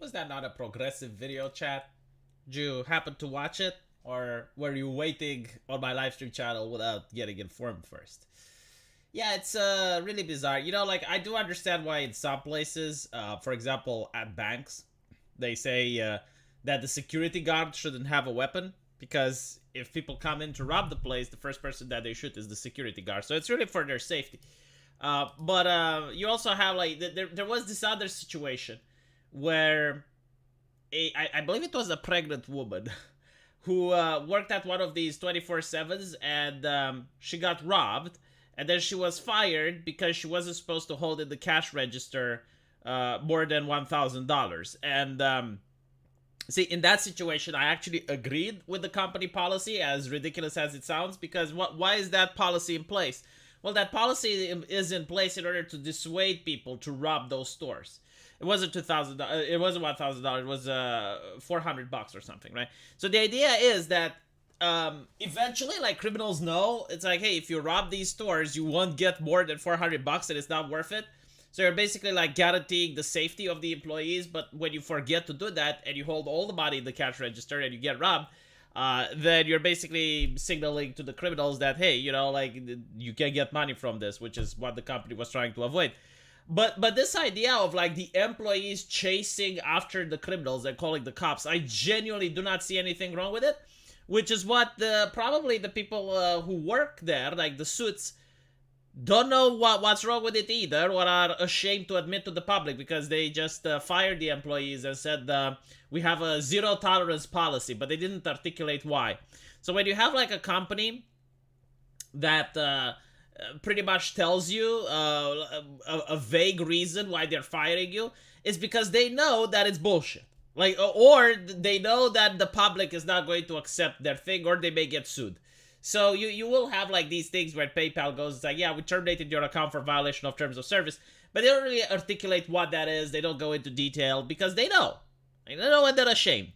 Was that not a progressive video chat? Did you happen to watch it? Or were you waiting on my live stream channel without getting informed first? Yeah, it's really bizarre. Like, I do understand why in some places, for example, at banks, they say that the security guard shouldn't have a weapon because if people come in to rob the place, the first person that they shoot is the security guard. So it's really for their safety. But you also have, like, there was this other situation where I believe it was a pregnant woman who worked at one of these 24/7s, and she got robbed, and then she was fired because she wasn't supposed to hold in the cash register more than $1,000. And see, in that situation, I actually agreed with the company policy, as ridiculous as it sounds, because why is that policy in place? Well, that policy is in place in order to dissuade people to rob those stores. It wasn't $2,000. It wasn't $1,000. It was $400 or something, right? So the idea is that eventually, like, criminals know it's like, hey, if you rob these stores, you won't get more than $400, and it's not worth it. So you're basically like guaranteeing the safety of the employees. But when you forget to do that and you hold all the money in the cash register and you get robbed, then you're basically signaling to the criminals that, hey, like, you can get money from this, which is what the company was trying to avoid. But this idea of, like, the employees chasing after the criminals and calling the cops, I genuinely do not see anything wrong with it, which is what probably the people who work there, like the suits, don't know what's wrong with it either, or are ashamed to admit to the public because they just fired the employees and said we have a zero tolerance policy, but they didn't articulate why. So when you have, like, a company that pretty much tells you a vague reason why they're firing you, it's because they know that it's bullshit. Like, or they know that the public is not going to accept their thing, or they may get sued. So you will have, like, these things where PayPal goes, it's like, yeah, we terminated your account for violation of terms of service, but they don't really articulate what that is. They don't go into detail because they know. They know, and they're ashamed.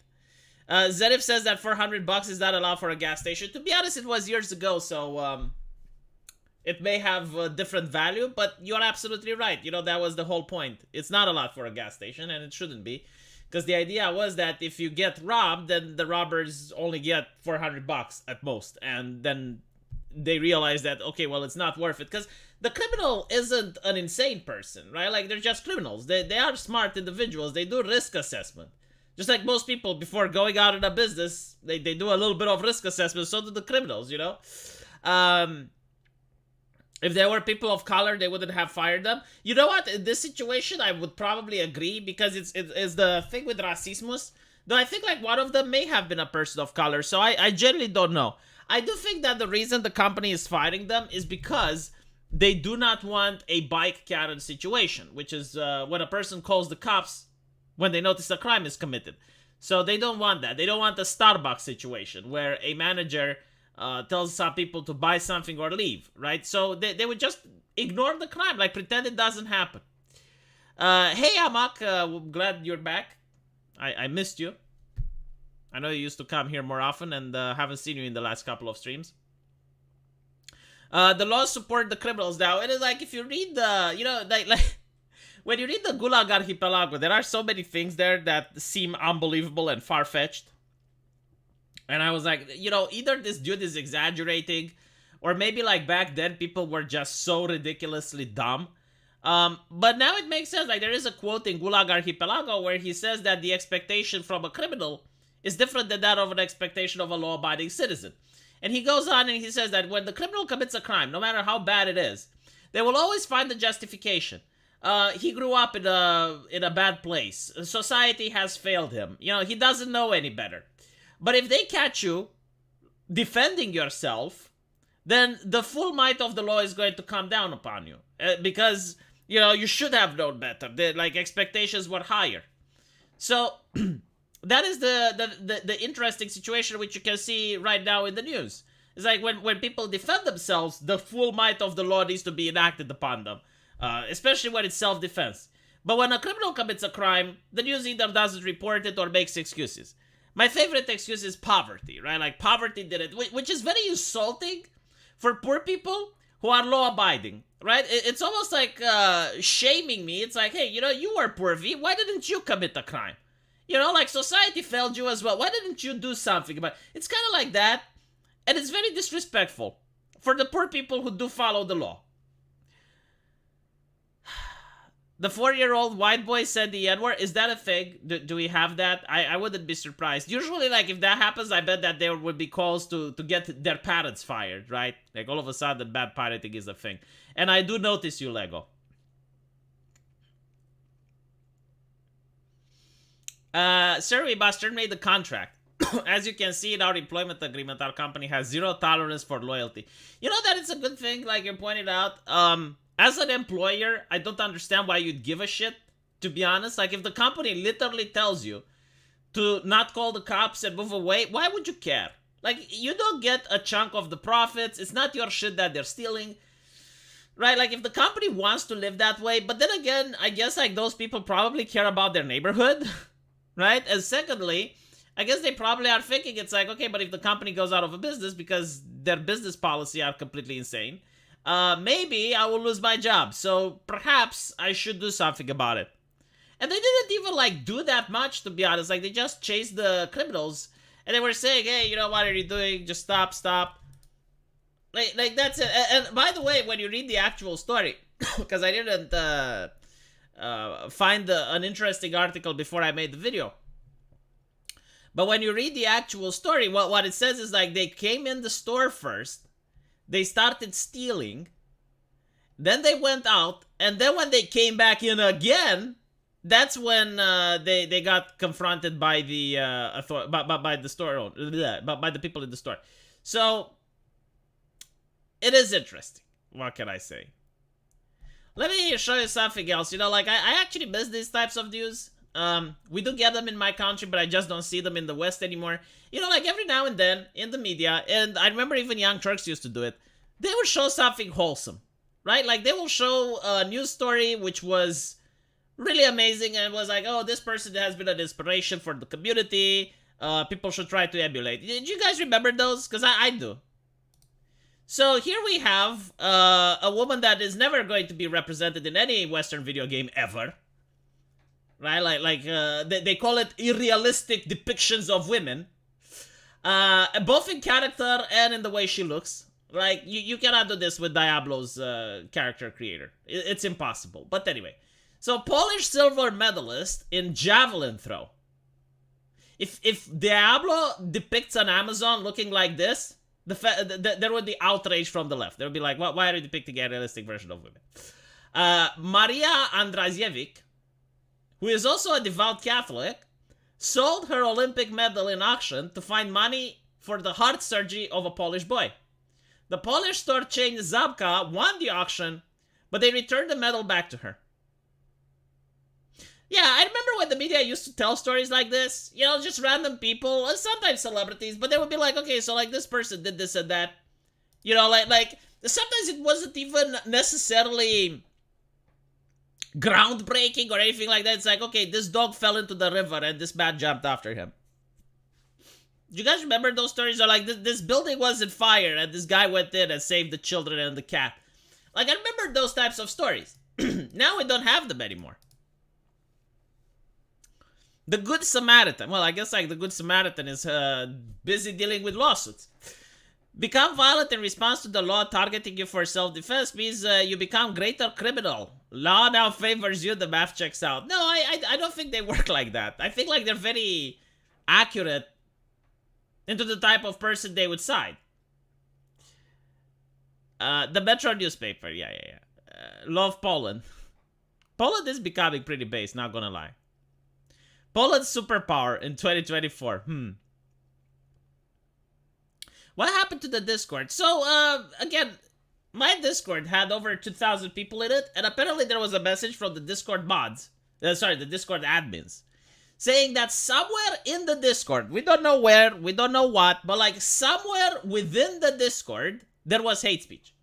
Zenif says that $400 is not allowed for a gas station. To be honest, it was years ago, so it may have a different value, but you're absolutely right. That was the whole point. It's not allowed for a gas station, and it shouldn't be. Because the idea was that if you get robbed, then the robbers only get $400 at most. And then they realize that, okay, well, it's not worth it. Because the criminal isn't an insane person, right? Like, they're just criminals. They are smart individuals. They do risk assessment. Just like most people, before going out in a business, they do a little bit of risk assessment. So do the criminals, If they were people of color, they wouldn't have fired them. You know what? In this situation, I would probably agree, because it's the thing with racismus. Though I think, like, one of them may have been a person of color, so I generally don't know. I do think that the reason the company is firing them is because they do not want a bike Karen situation, which is when a person calls the cops when they notice a crime is committed. So they don't want that. They don't want the Starbucks situation where a manager tells some people to buy something or leave, right? So they would just ignore the crime, like pretend it doesn't happen. Hey, Amak, glad you're back. I missed you. I know you used to come here more often, and haven't seen you in the last couple of streams. The laws support the criminals now. It is like, if you read the, like when you read the Gulag Archipelago, there are so many things there that seem unbelievable and far-fetched. And I was like, either this dude is exaggerating, or maybe, like, back then people were just so ridiculously dumb. But now it makes sense. Like, there is a quote in Gulag Archipelago where he says that the expectation from a criminal is different than that of an expectation of a law-abiding citizen. And he goes on and he says that when the criminal commits a crime, no matter how bad it is, they will always find the justification. He grew up in a bad place. Society has failed him. He doesn't know any better. But if they catch you defending yourself, then the full might of the law is going to come down upon you. Because, you should have known better. Expectations were higher. So, that is the interesting situation which you can see right now in the news. It's like when people defend themselves, the full might of the law needs to be enacted upon them. Especially when it's self-defense. But when a criminal commits a crime, the news either doesn't report it or makes excuses. My favorite excuse is poverty, right? Like, poverty did it, which is very insulting for poor people who are law-abiding, right? It's almost like shaming me. It's like, hey, you were poor, V. Why didn't you commit a crime? You know, like society failed you as well. Why didn't you do something about it? It's kind of like that. And it's very disrespectful for the poor people who do follow the law. The 4-year-old white boy said the N-word. Is that a thing? Do we have that? I wouldn't be surprised. Usually, like, if that happens, I bet that there would be calls to get their parents fired, right? Like, all of a sudden, bad parenting is a thing. And I do notice you, Lego. Sir, we must terminate the contract. As you can see in our employment agreement, our company has 0 tolerance for loyalty. You know that it's a good thing, like you pointed out. As an employer, I don't understand why you'd give a shit, to be honest. Like, if the company literally tells you to not call the cops and move away, why would you care? Like, you don't get a chunk of the profits. It's not your shit that they're stealing. Right? Like, if the company wants to live that way, but then again, I guess, like, those people probably care about their neighborhood. Right? And secondly, I guess they probably are thinking it's like, okay, but if the company goes out of a business because their business policy are completely insane, maybe I will lose my job. So perhaps I should do something about it. And they didn't even, like, do that much, to be honest. Like, they just chased the criminals. And they were saying, hey, you know, what are you doing? Just stop. Like that's it. And by the way, when you read the actual story, because I didn't find an interesting article before I made the video. But when you read the actual story, what it says is, like, they came in the store first. They started stealing. Then they went out. And then when they came back in again, that's when they got confronted by the by the store owner, by the people in the store. So it is interesting. What can I say? Let me show you something else. You know, like, I actually miss these types of news. We do get them in my country, but I just don't see them in the West anymore. You know, like, every now and then in the media, and I remember even young Turks used to do it, they would show something wholesome, right? Like, they will show a news story which was really amazing, and it was like, oh, this person has been an inspiration for the community. People should try to emulate. Did you guys remember those? Because I do. So here we have a woman that is never going to be represented in any Western video game ever. Right? Like they call it irrealistic depictions of women. Both in character and in the way she looks. Like, you cannot do this with Diablo's character creator. It's impossible. But anyway. So, Polish silver medalist in javelin throw. If Diablo depicts an Amazon looking like this, there would be outrage from the left. They would be like, why are you depicting a realistic version of women? Maria Andrasiewicz, who is also a devout Catholic, sold her Olympic medal in auction to find money for the heart surgery of a Polish boy. The Polish store chain Zabka won the auction, but they returned the medal back to her. Yeah, I remember when the media used to tell stories like this. You know, just random people, sometimes celebrities, but they would be like, okay, so, like, this person did this and that. You know, like sometimes it wasn't even necessarily groundbreaking or anything like that. It's like, okay, this dog fell into the river and this man jumped after him. Do you guys remember those stories? Or, like, this building was in fire and this guy went in and saved the children and the cat. Like, I remember those types of stories. Now we don't have them anymore. The Good Samaritan. Well, I guess, like, the Good Samaritan is busy dealing with lawsuits. Become violent in response to the law targeting you for self-defense means you become greater criminal. Law now favors you, the math checks out. No, I don't think they work like that. I think, like, they're very accurate into the type of person they would side. The Metro newspaper, yeah. Love Poland. Poland is becoming pretty base, not gonna lie. Poland's superpower in 2024. What happened to the Discord? So, again, my Discord had over 2,000 people in it, and apparently there was a message from the Discord mods. The Discord admins. Saying that somewhere in the Discord, we don't know where, we don't know what, but, like, somewhere within the Discord, there was hate speech.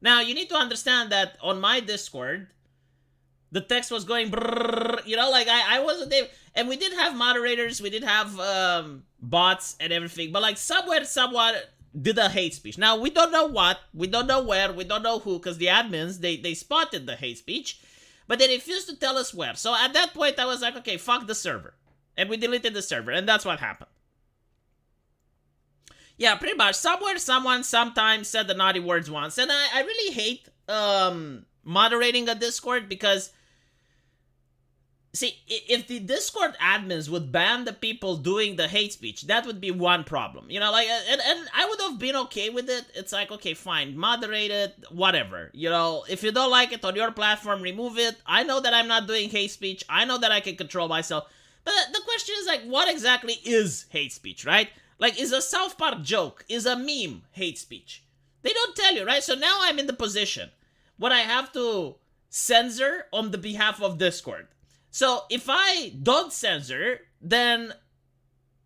Now, you need to understand that on my Discord, the text was going brrrr, you know, like, I wasn't there. And we did have moderators, we did have bots and everything, but, like, somewhere someone did a hate speech. Now, we don't know what, we don't know where, we don't know who, because the admins, they spotted the hate speech, but they refused to tell us where. So at that point, I was like, okay, fuck the server. And we deleted the server, and that's what happened. Yeah, pretty much. Somewhere, someone sometimes said the naughty words once. And I really hate moderating a Discord because, see, if the Discord admins would ban the people doing the hate speech, that would be one problem. You know, like, and I would have been okay with it. It's like, okay, fine, moderate it, whatever. You know, if you don't like it on your platform, remove it. I know that I'm not doing hate speech. I know that I can control myself. But the question is, like, what exactly is hate speech, right? Like, is a South Park joke, is a meme hate speech? They don't tell you, right? So now I'm in the position when I have to censor on the behalf of Discord. So if I don't censor, then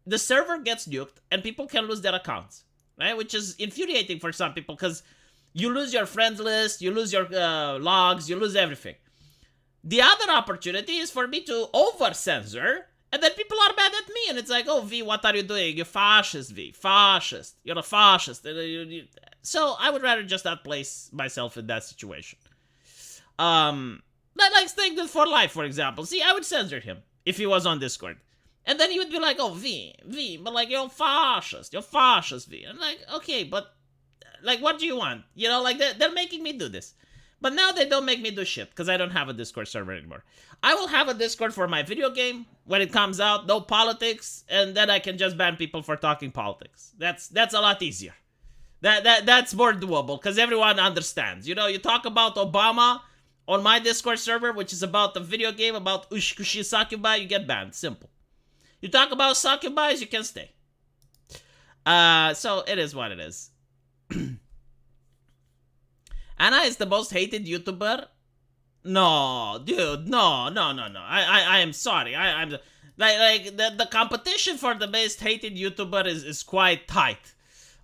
the server gets nuked and people can lose their accounts, right? Which is infuriating for some people because you lose your friends list, you lose your logs, you lose everything. The other opportunity is for me to over-censor, and then people are mad at me, and it's like, oh, V, what are you doing? You're fascist, V. Fascist. You're a fascist. So I would rather just not place myself in that situation. Like Snake did for Life, for example. See, I would censor him if he was on Discord. And then he would be like, oh, V, but like, you're fascist, V. And I'm like, okay, but, like, what do you want? You know, like, they're making me do this. But now they don't make me do shit, because I don't have a Discord server anymore. I will have a Discord for my video game when it comes out, no politics, and then I can just ban people for talking politics. That's a lot easier. That's more doable, because everyone understands. You know, you talk about Obama on my Discord server, which is about the video game, about Ushikushi Sakubai, you get banned. Simple. You talk about Sakubais, you can stay. So it is what it is. Anna is the most hated YouTuber? No, dude, no. I am sorry. I'm like the competition for the most hated YouTuber is quite tight.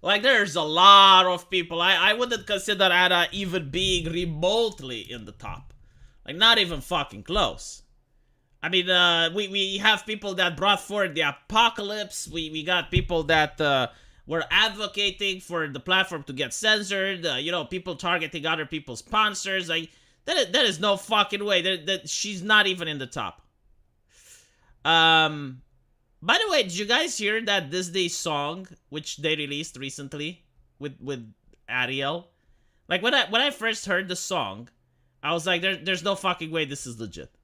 Like, there's a lot of people. I wouldn't consider Anna even being remotely in the top. Like, not even fucking close. I mean, we have people that brought forward the apocalypse. We got people that were advocating for the platform to get censored. You know, people targeting other people's sponsors. Like, that is no fucking way. That she's not even in the top. By the way, did you guys hear that Disney song which they released recently with Ariel? Like, when I first heard the song, I was like, there's no fucking way this is legit.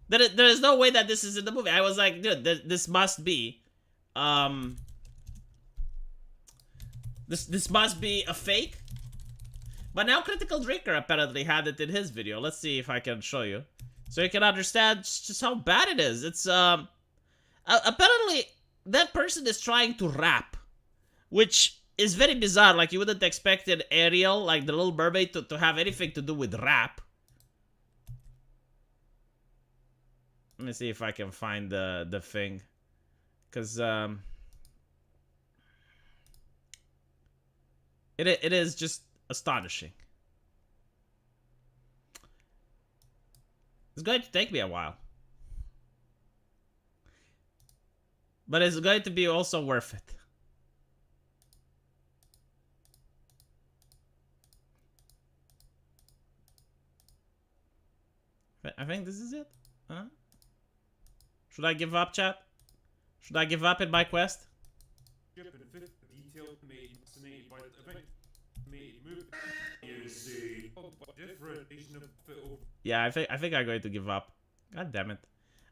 There is no way that this is in the movie. I was like, dude, this must be This must be a fake. But now Critical Drinker apparently had it in his video. Let's see if I can show you, so you can understand just how bad it is. It's apparently that person is trying to rap, which is very bizarre. Like, you wouldn't expect an Ariel, like the Little Mermaid, to have anything to do with rap. Let me see if I can find the thing, because it is just astonishing. It's going to take me a while, but it's going to be also worth it. I think this is it. Huh? Should I give up, chat? Should I give up in my quest? Yeah, I think I'm going to give up. God damn it.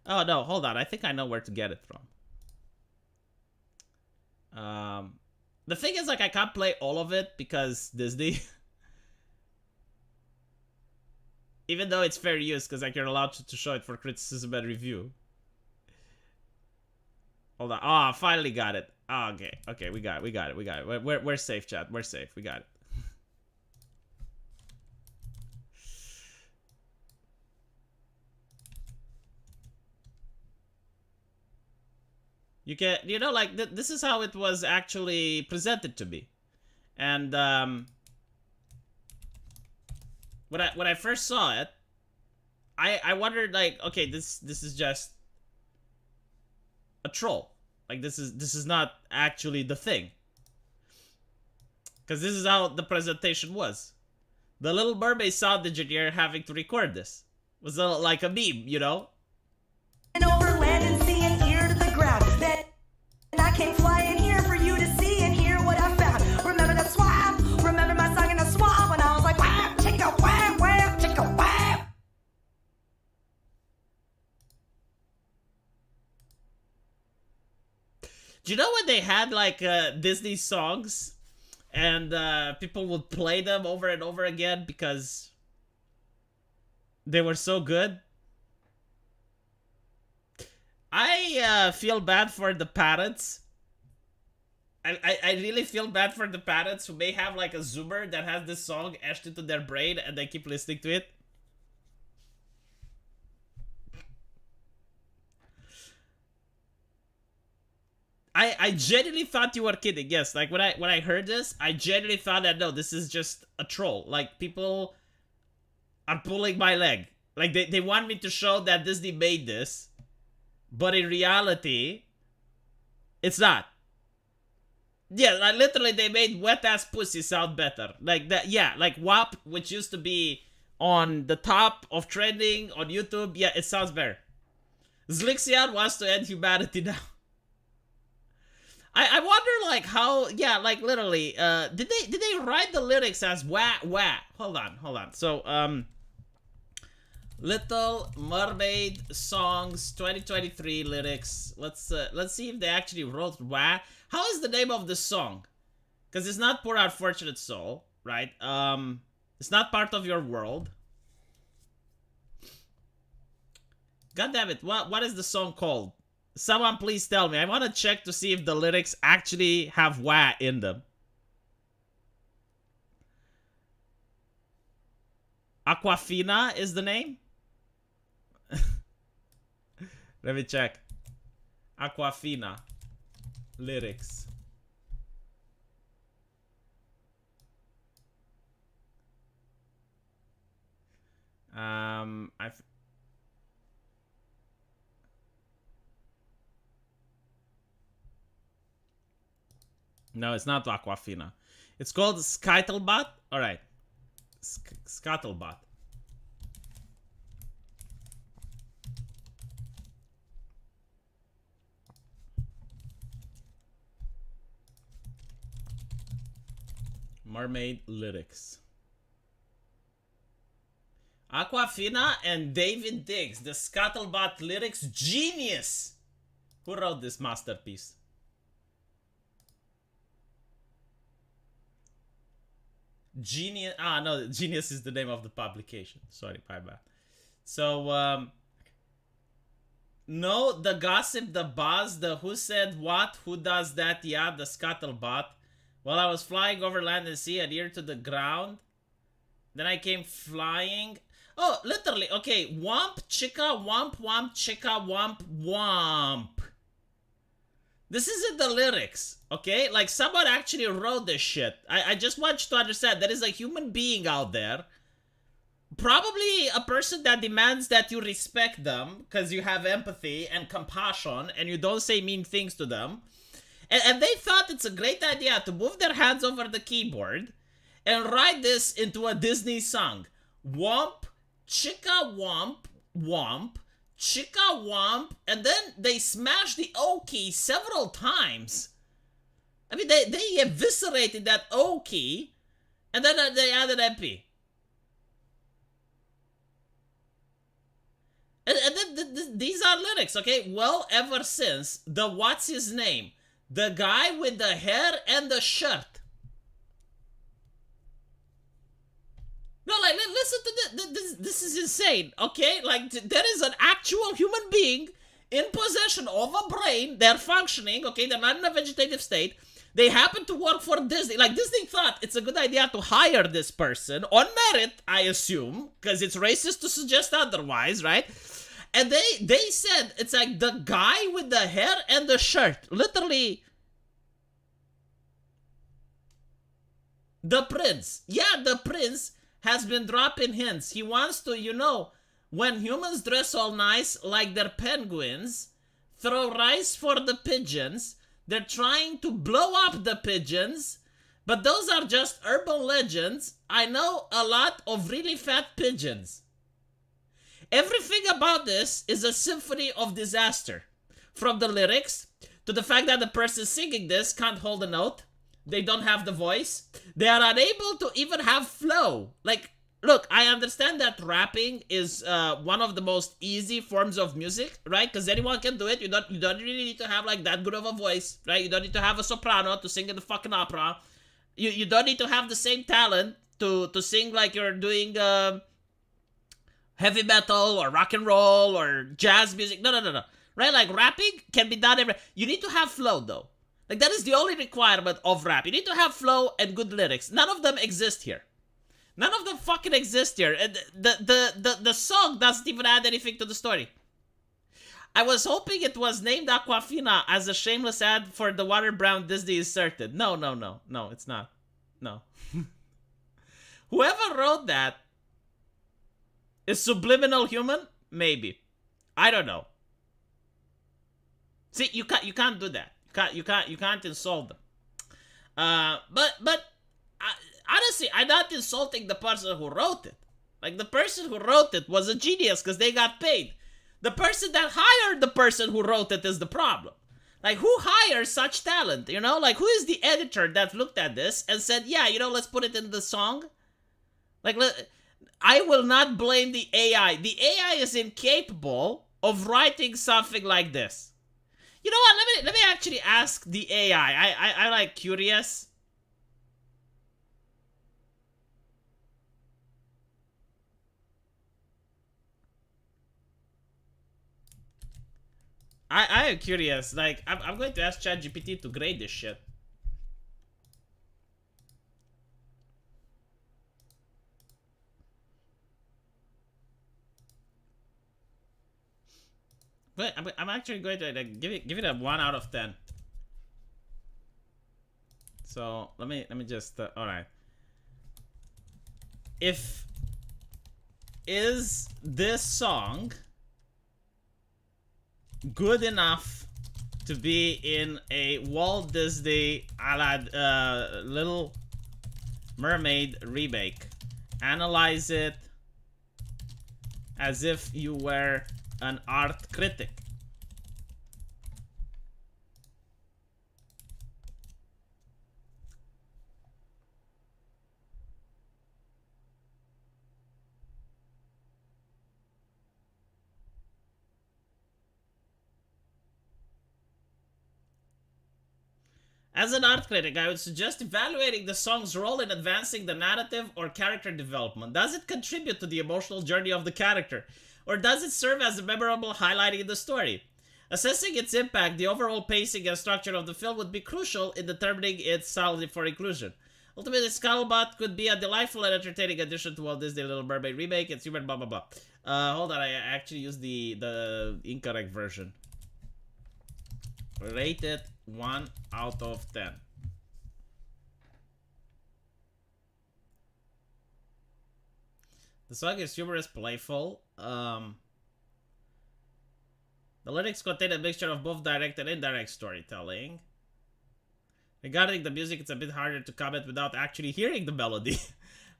Oh no, hold on. I think I know where to get it from. The thing is, like, I can't play all of it because Disney. Even though it's fair use, because like, you're allowed to show it for criticism and review. Hold on. Oh, I finally got it. Oh, okay, we got it. We're safe, chat. We're safe. We got it. You know, like, this is how it was actually presented to me. And, when I first saw it, I wondered, like, okay, this is just a troll. Like, this is not actually the thing. Because this is how the presentation was. The Little Mermaid sound engineer having to record this was like a meme, you know? Over land and sea and ear to Do you know when they had like Disney songs and people would play them over and over again because they were so good? I feel bad for the parents. I really feel bad for the parents who may have like a Zoomer that has this song etched into their brain and they keep listening to it. I genuinely thought you were kidding. Yes, like when I heard this, I genuinely thought that no, this is just a troll. Like people are pulling my leg. Like they want me to show that Disney made this, but in reality, it's not. Yeah, like literally they made wet ass pussy sound better. Like that, yeah, like WAP, which used to be on the top of trending on YouTube. Yeah, it sounds better. Zlixian wants to end humanity now. I wonder like how, yeah, like literally, did they write the lyrics as wah wah? Hold on. So Little Mermaid songs 2023 lyrics. Let's see if they actually wrote wah. How is the name of the song? Because it's not Poor Unfortunate Soul, right? It's not Part of Your World. God damn it! What is the song called? Someone please tell me. I want to check to see if the lyrics actually have wah in them. Aquafina is the name? Let me check. Aquafina. Lyrics. No, it's not Aquafina. It's called Skytlebot. All right, Skytlebot. Mermaid lyrics. Aquafina and David Diggs, the Scuttlebutt lyrics genius. Who wrote this masterpiece? Genius. Ah, no, Genius is the name of the publication. Sorry, my bad. So, no, the gossip, the buzz, the who said what, who does that, yeah, the Scuttlebutt. While I was flying over land and sea, adhere to the ground. Then I came flying. Oh, literally, okay. Womp, chicka, womp, womp, chicka, womp, womp. This isn't the lyrics, okay? Like, someone actually wrote this shit. I just want you to understand, there is a human being out there. Probably a person that demands that you respect them because you have empathy and compassion and you don't say mean things to them. And they thought it's a great idea to move their hands over the keyboard and write this into a Disney song. Womp, chicka womp, womp, chicka womp, and then they smashed the O key several times. I mean, they eviscerated that O key, and then they added MP. And then these are lyrics, okay? Well, ever since the what's his name? The guy with the hair and the shirt. No, like, listen to this. This is insane, okay? Like, there is an actual human being in possession of a brain. They're functioning, okay? They're not in a vegetative state. They happen to work for Disney. Like, Disney thought it's a good idea to hire this person on merit, I assume, because it's racist to suggest otherwise, right? And they said, it's like the guy with the hair and the shirt. Literally. The prince. Yeah, the prince has been dropping hints. He wants to, you know, when humans dress all nice like they're penguins, throw rice for the pigeons, they're trying to blow up the pigeons, but those are just urban legends. I know a lot of really fat pigeons. Everything about this is a symphony of disaster. From the lyrics, to the fact that the person singing this can't hold a note. They don't have the voice. They are unable to even have flow. Like, look, I understand that rapping is one of the most easy forms of music, right? Because anyone can do it. You don't really need to have like that good of a voice, right? You don't need to have a soprano to sing in the fucking opera. You don't need to have the same talent to sing like you're doing heavy metal or rock and roll or jazz music. No. Right? Like rapping can be done every. You need to have flow though. Like that is the only requirement of rap. You need to have flow and good lyrics. None of them exist here. None of them fucking exist here. And the song doesn't even add anything to the story. I was hoping it was named Aquafina as a shameless ad for the water brown Disney inserted. No, it's not. No. Whoever wrote that is subliminal human? Maybe. I don't know. See, you can't do that. You can't insult them. But honestly, I'm not insulting the person who wrote it. Like, the person who wrote it was a genius because they got paid. The person that hired the person who wrote it is the problem. Like, who hires such talent, you know? Like, who is the editor that looked at this and said, yeah, you know, let's put it in the song? Like, I will not blame the AI. The AI is incapable of writing something like this. You know what? Let me actually ask the AI. I like curious. I am curious. Like, I'm going to ask ChatGPT to grade this shit. But I'm actually going to like, give it a 1 out of 10. So let me just all right. Is this song good enough to be in a Walt Disney Little Mermaid remake? Analyze it as if you were an art critic. As an art critic, I would suggest evaluating the song's role in advancing the narrative or character development. Does it contribute to the emotional journey of the character? Or does it serve as a memorable highlighting in the story? Assessing its impact, the overall pacing and structure of the film would be crucial in determining its solidity for inclusion. Ultimately, Scuttlebutt could be a delightful and entertaining addition to Walt Disney Little Mermaid remake. It's human blah blah blah. Hold on, I actually used the incorrect version. Rate it 1 out of 10. The song is humorous, playful. The lyrics contain a mixture of both direct and indirect storytelling. Regarding the music, it's a bit harder to comment without actually hearing the melody.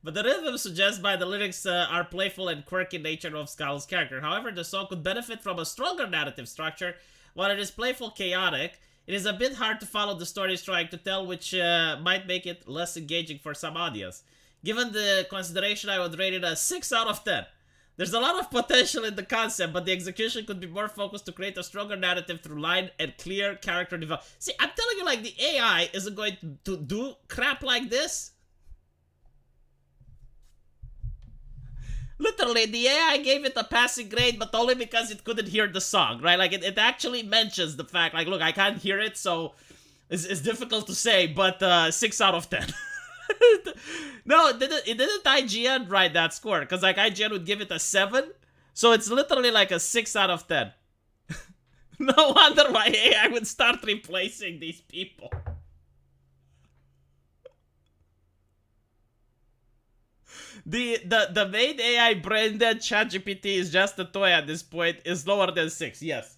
But the rhythm suggested by the lyrics are playful and quirky in nature of Skull's character. However, the song could benefit from a stronger narrative structure. While it is playful, chaotic, it is a bit hard to follow the story it's trying to tell, which might make it less engaging for some audience. Given the consideration, I would rate it a 6 out of 10. There's a lot of potential in the concept, but the execution could be more focused to create a stronger narrative through line and clear character development. See, I'm telling you, like, the AI isn't going to do crap like this. Literally, the AI gave it a passing grade, but only because it couldn't hear the song, right? Like, it actually mentions the fact, like, look, I can't hear it, so it's difficult to say, but 6 out of 10. No, it didn't IGN write that score, because, like, IGN would give it a 7, so it's literally like a 6 out of 10. No wonder why AI would start replacing these people. The main AI brain dead ChatGPT is just a toy at this point, is lower than 6, yes.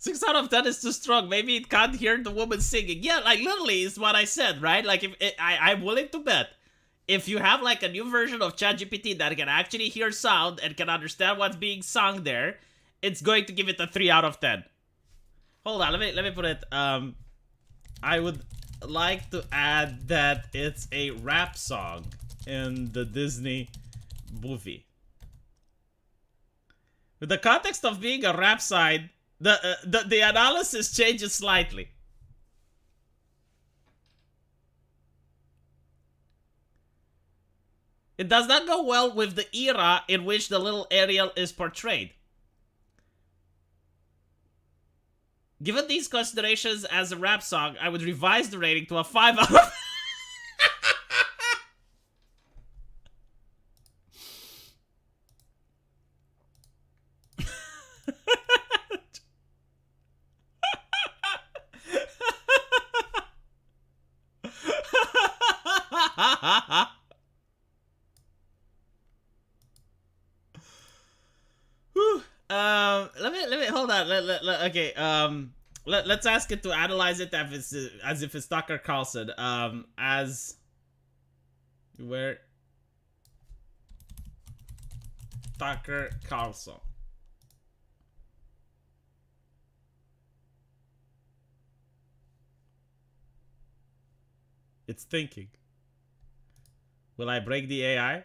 6 out of 10 is too strong. Maybe it can't hear the woman singing. Yeah, like, literally is what I said, right? Like, I'm willing to bet if you have, like, a new version of ChatGPT that can actually hear sound and can understand what's being sung there, it's going to give it a 3 out of 10. Hold on, let me put it, I would like to add that it's a rap song in the Disney movie. With the context of being a rap side, the analysis changes slightly. It does not go well with the era in which the little Ariel is portrayed. Given these considerations as a rap song, I would revise the rating to a 5 out of... let me hold on. Okay. Let's ask it to analyze it as if it's Tucker Carlson. As where Tucker Carlson. It's thinking. Will I break the AI?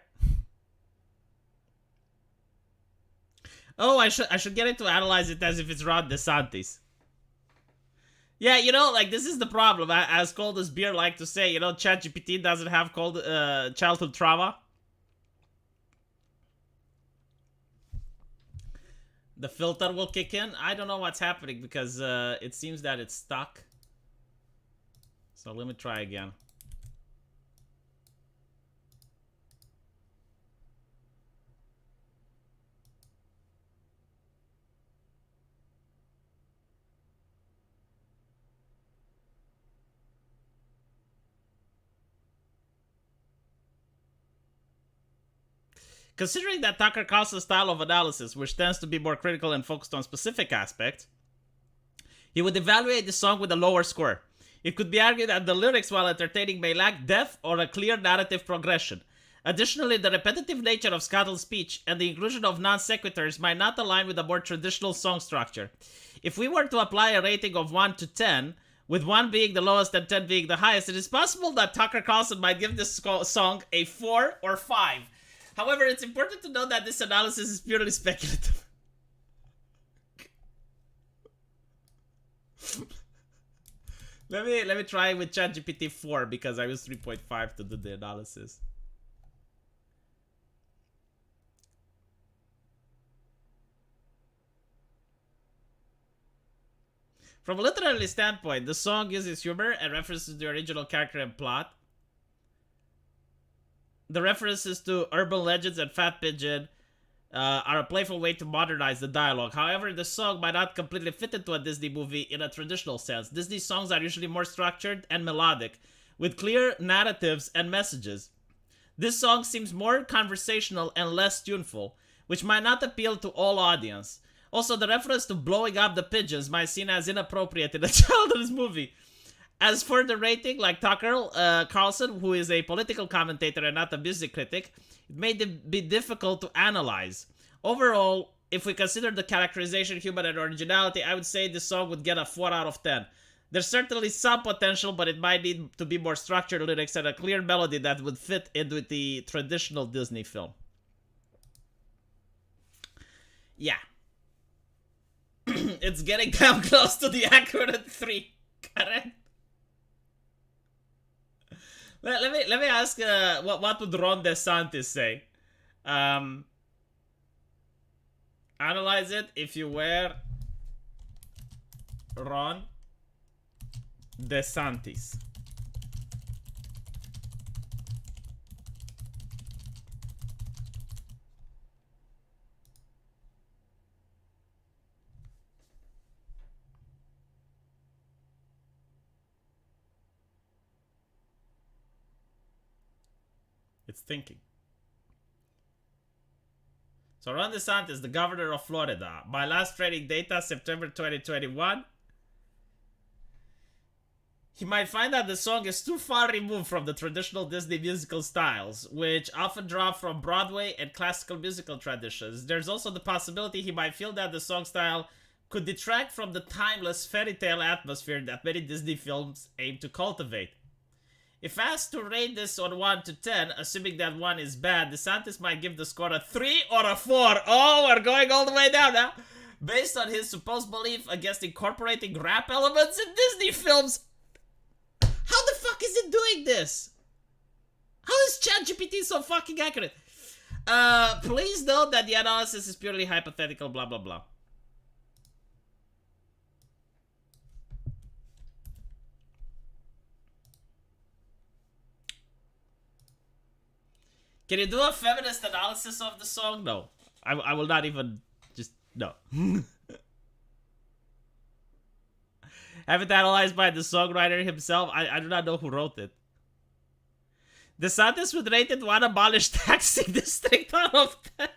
Oh, I should get it to analyze it as if it's Ron DeSantis. Yeah, you know, like, this is the problem. As Cold as Beer like to say, you know, ChatGPT doesn't have childhood trauma. The filter will kick in. I don't know what's happening because it seems that it's stuck. So let me try again. Considering that Tucker Carlson's style of analysis, which tends to be more critical and focused on specific aspects, he would evaluate the song with a lower score. It could be argued that the lyrics, while entertaining, may lack depth or a clear narrative progression. Additionally, the repetitive nature of Scottle's speech and the inclusion of non sequiturs might not align with a more traditional song structure. If we were to apply a rating of 1 to 10, with 1 being the lowest and 10 being the highest, it is possible that Tucker Carlson might give this song a 4 or 5. However, it's important to note that this analysis is purely speculative. Let me try with ChatGPT 4 because I used 3.5 to do the analysis. From a literary standpoint, the song uses humor and references the original character and plot. The references to urban legends and Fat Pigeon are a playful way to modernize the dialogue. However, the song might not completely fit into a Disney movie in a traditional sense. Disney songs are usually more structured and melodic, with clear narratives and messages. This song seems more conversational and less tuneful, which might not appeal to all audience. Also, the reference to blowing up the pigeons might seem as inappropriate in a children's movie. As for the rating, like Tucker Carlson, who is a political commentator and not a music critic, it may be difficult to analyze. Overall, if we consider the characterization, humor, and originality, I would say this song would get a 4 out of 10. There's certainly some potential, but it might need to be more structured lyrics and a clear melody that would fit into the traditional Disney film. Yeah. It's getting damn close to the accurate 3. Correct? Let me ask what would Ron DeSantis say? Analyze it if you were Ron DeSantis. It's thinking. So Ron DeSantis, the governor of Florida. My last trading data, September 2021. He might find that the song is too far removed from the traditional Disney musical styles, which often draw from Broadway and classical musical traditions. There's also the possibility he might feel that the song style could detract from the timeless fairy tale atmosphere that many Disney films aim to cultivate. If asked to rate this on 1 to 10, assuming that 1 is bad, DeSantis might give the score a 3 or a 4. Oh, we're going all the way down now. Based on his supposed belief against incorporating rap elements in Disney films. How the fuck is it doing this? How is ChatGPT so fucking accurate? Please note that the analysis is purely hypothetical, blah, blah, blah. Can you do a feminist analysis of the song? No. I will not even... Just... No. Have it analyzed by the songwriter himself? I do not know who wrote it. DeSantis would rate it 1 abolished taxing district out of 10.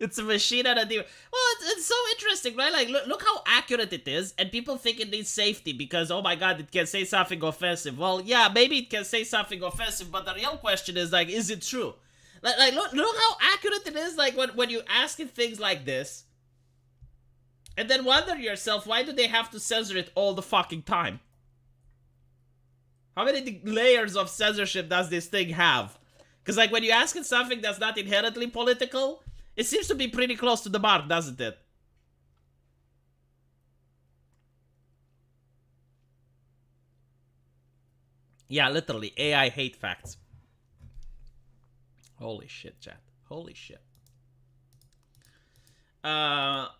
It's a machine and a demon. Well, it's so interesting, right? Like, look how accurate it is, and people think it needs safety because, oh my god, it can say something offensive. Well, yeah, maybe it can say something offensive, but the real question is, like, is it true? Like look how accurate it is, like, when you ask it things like this, and then wonder yourself, why do they have to censor it all the fucking time? How many layers of censorship does this thing have? Because, like, when you ask it something that's not inherently political, it seems to be pretty close to the mark, doesn't it? Yeah, literally, AI hate facts. Holy shit, chat. Holy shit. Let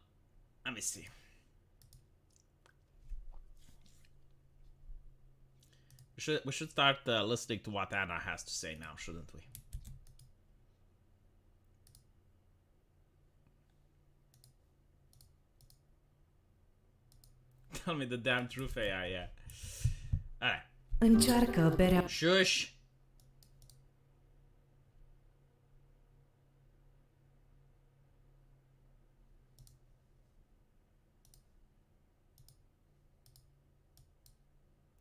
me see. We should start listening to what Anna has to say now, shouldn't we? Tell me the damn truth, AI, yeah. Alright. Shush.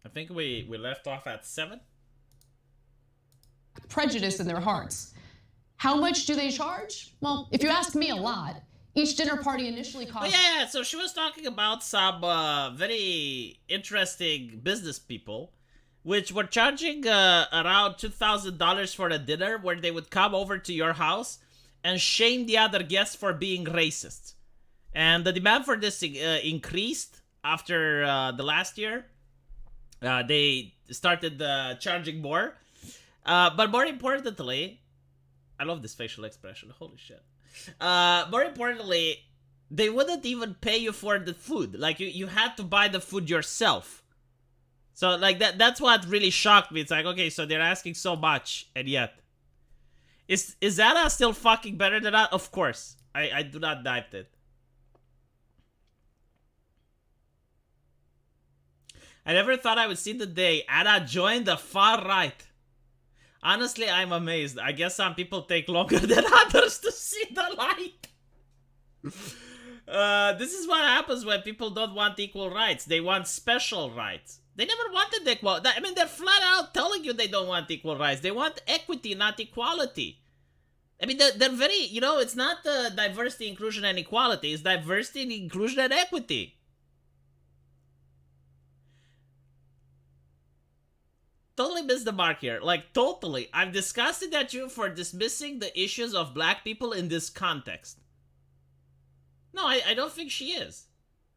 I think we left off at 7. Prejudice in their hearts. How much do they charge? Well, if you ask me, a lot. Each dinner party initially cost... Oh, yeah, so she was talking about some very interesting business people, which were charging around $2,000 for a dinner where they would come over to your house and shame the other guests for being racist. And the demand for this increased after the last year. They started charging more. But more importantly, I love this facial expression. Holy shit. More importantly, they wouldn't even pay you for the food. Like, you had to buy the food yourself. So, like, that's what really shocked me. It's like, okay, so they're asking so much, and yet. Is Anna still fucking better than that? Of course. I do not doubt it. I never thought I would see the day Anna joined the far right. Honestly, I'm amazed. I guess some people take longer than others to see the light. This is what happens when people don't want equal rights. They want special rights. They never wanted equal. I mean, they're flat out telling you they don't want equal rights. They want equity, not equality. I mean, they're very, you know, it's not diversity, inclusion, and equality. It's diversity, inclusion, and equity. Totally missed the mark here. Like, totally. I've disgusted at you for dismissing the issues of black people in this context. No, I don't think she is.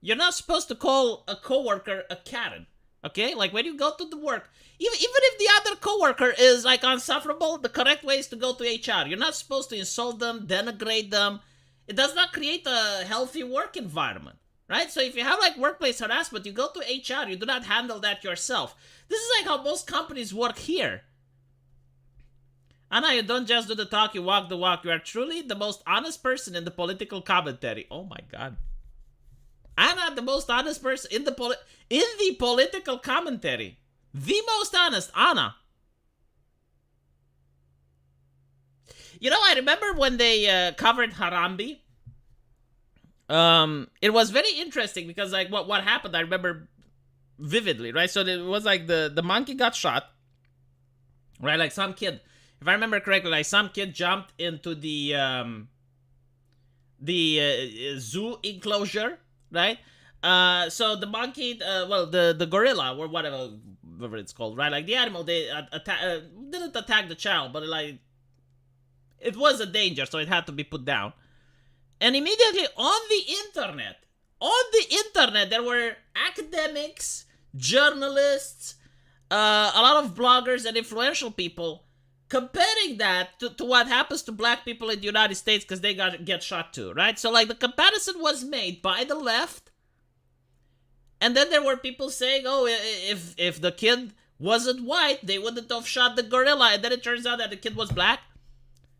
You're not supposed to call a coworker a Karen. Okay? Like, when you go to the work, even if the other coworker is, like, unsufferable, the correct way is to go to HR. You're not supposed to insult them, denigrate them. It does not create a healthy work environment. Right? So if you have, like, workplace harassment, you go to HR. You do not handle that yourself. This is like how most companies work here. Anna, you don't just do the talk, you walk the walk. You are truly the most honest person in the political commentary. Oh my god. Anna, the most honest person in the political commentary. The most honest, Anna. You know, I remember when they covered Harambe. It was very interesting because, like, what happened, I remember vividly, right? So it was like the monkey got shot, right? Like, some kid, if I remember correctly, like, some kid jumped into the the zoo enclosure, right? So the monkey, well, the gorilla or whatever it's called, right? Like the animal, they didn't attack the child, but like it was a danger, so it had to be put down. And immediately on the internet, there were academics, journalists, a lot of bloggers and influential people comparing that to what happens to black people in the United States because they get shot too, right? So like the comparison was made by the left, and then there were people saying, oh, if the kid wasn't white, they wouldn't have shot the gorilla, and then it turns out that the kid was black.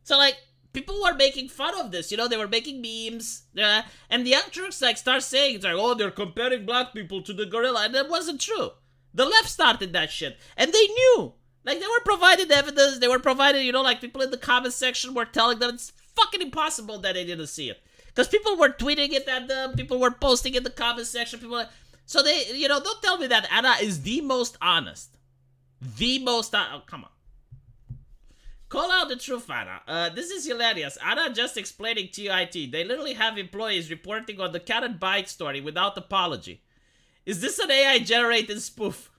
So like people were making fun of this, you know, they were making memes, and the young Turks like start saying, it's like, oh, they're comparing black people to the gorilla, and that wasn't true. The left started that shit, and they knew. Like, they were provided evidence, they were provided, you know, like, people in the comment section were telling them it's fucking impossible that they didn't see it. Because people were tweeting it at them, people were posting in the comment section, so they, you know, don't tell me that Anna is the most honest. Oh, come on. Call out the truth, Anna. This is hilarious. Anna just explaining TIT. They literally have employees reporting on the cat and bike story without apology. Is this an AI-generated spoof?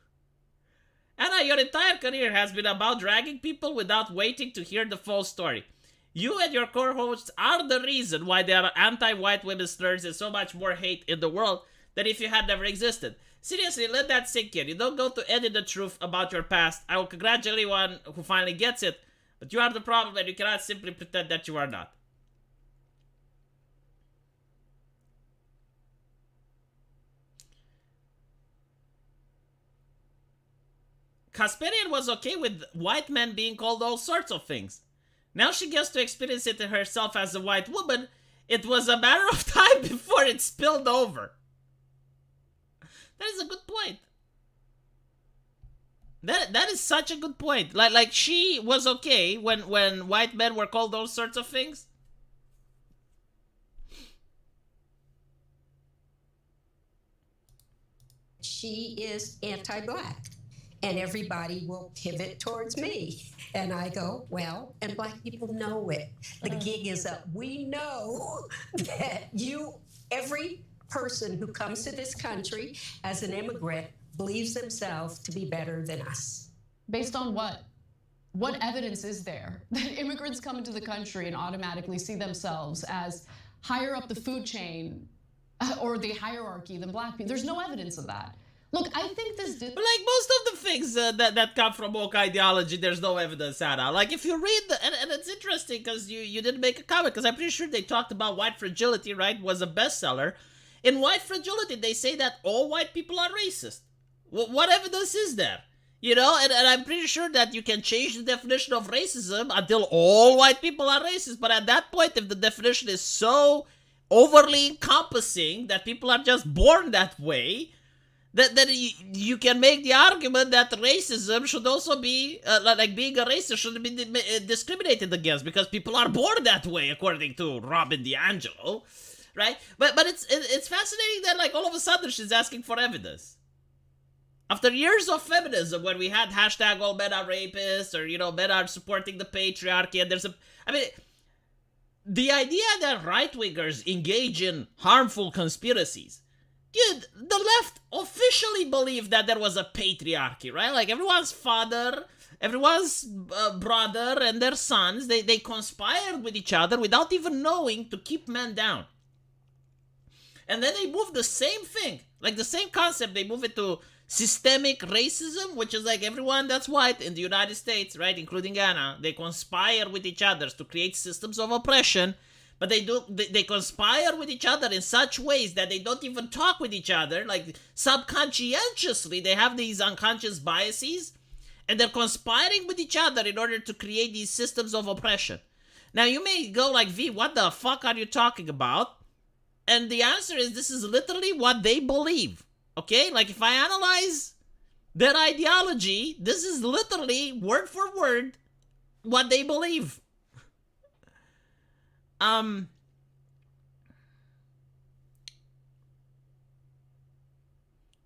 Anna, your entire career has been about dragging people without waiting to hear the full story. You and your co-hosts are the reason why there are anti-white women slurs and so much more hate in the world than if you had never existed. Seriously, let that sink in. You don't go to edit the truth about your past. I will congratulate anyone who finally gets it, but you are the problem and you cannot simply pretend that you are not. Kasparian was okay with white men being called all sorts of things. Now she gets to experience it herself as a white woman. It was a matter of time before it spilled over. That is a good point. That is such a good point. Like she was okay when white men were called all sorts of things. She is anti-black. And everybody will pivot towards me. And I go, well, and black people know it. The gig is up. We know that every person who comes to this country as an immigrant believes themselves to be better than us. Based on what? What evidence is there that immigrants come into the country and automatically see themselves as higher up the food chain or the hierarchy than black people? There's no evidence of that. Look, I think this did... But like most of the things that come from woke ideology, there's no evidence, Anna. Like if you read and it's interesting because you didn't make a comment, because I'm pretty sure they talked about White Fragility, right? Was a bestseller. In White Fragility, they say that all white people are racist. What evidence is there? You know, and I'm pretty sure that you can change the definition of racism until all white people are racist. But at that point, if the definition is so overly encompassing that people are just born that way, then you can make the argument that racism should also be, like being a racist should be discriminated against because people are born that way, according to Robin DiAngelo, right? But it's fascinating that like all of a sudden she's asking for evidence. After years of feminism, when we had hashtag all men are rapists, or, you know, men are supporting the patriarchy, and the idea that right-wingers engage in harmful conspiracies, dude, the left officially believed that there was a patriarchy, right? Like everyone's father, everyone's brother, and their sons, they conspired with each other without even knowing to keep men down. And then they move the same thing, like the same concept, they move it to systemic racism, which is like everyone that's white in the United States, right, including Anna, they conspire with each other to create systems of oppression, but they conspire with each other in such ways that they don't even talk with each other, like subconsciously they have these unconscious biases, and they're conspiring with each other in order to create these systems of oppression. Now you may go like, V, what the fuck are you talking about? And the answer is, this is literally what they believe. Okay, like if I analyze their ideology, this is literally word for word what they believe.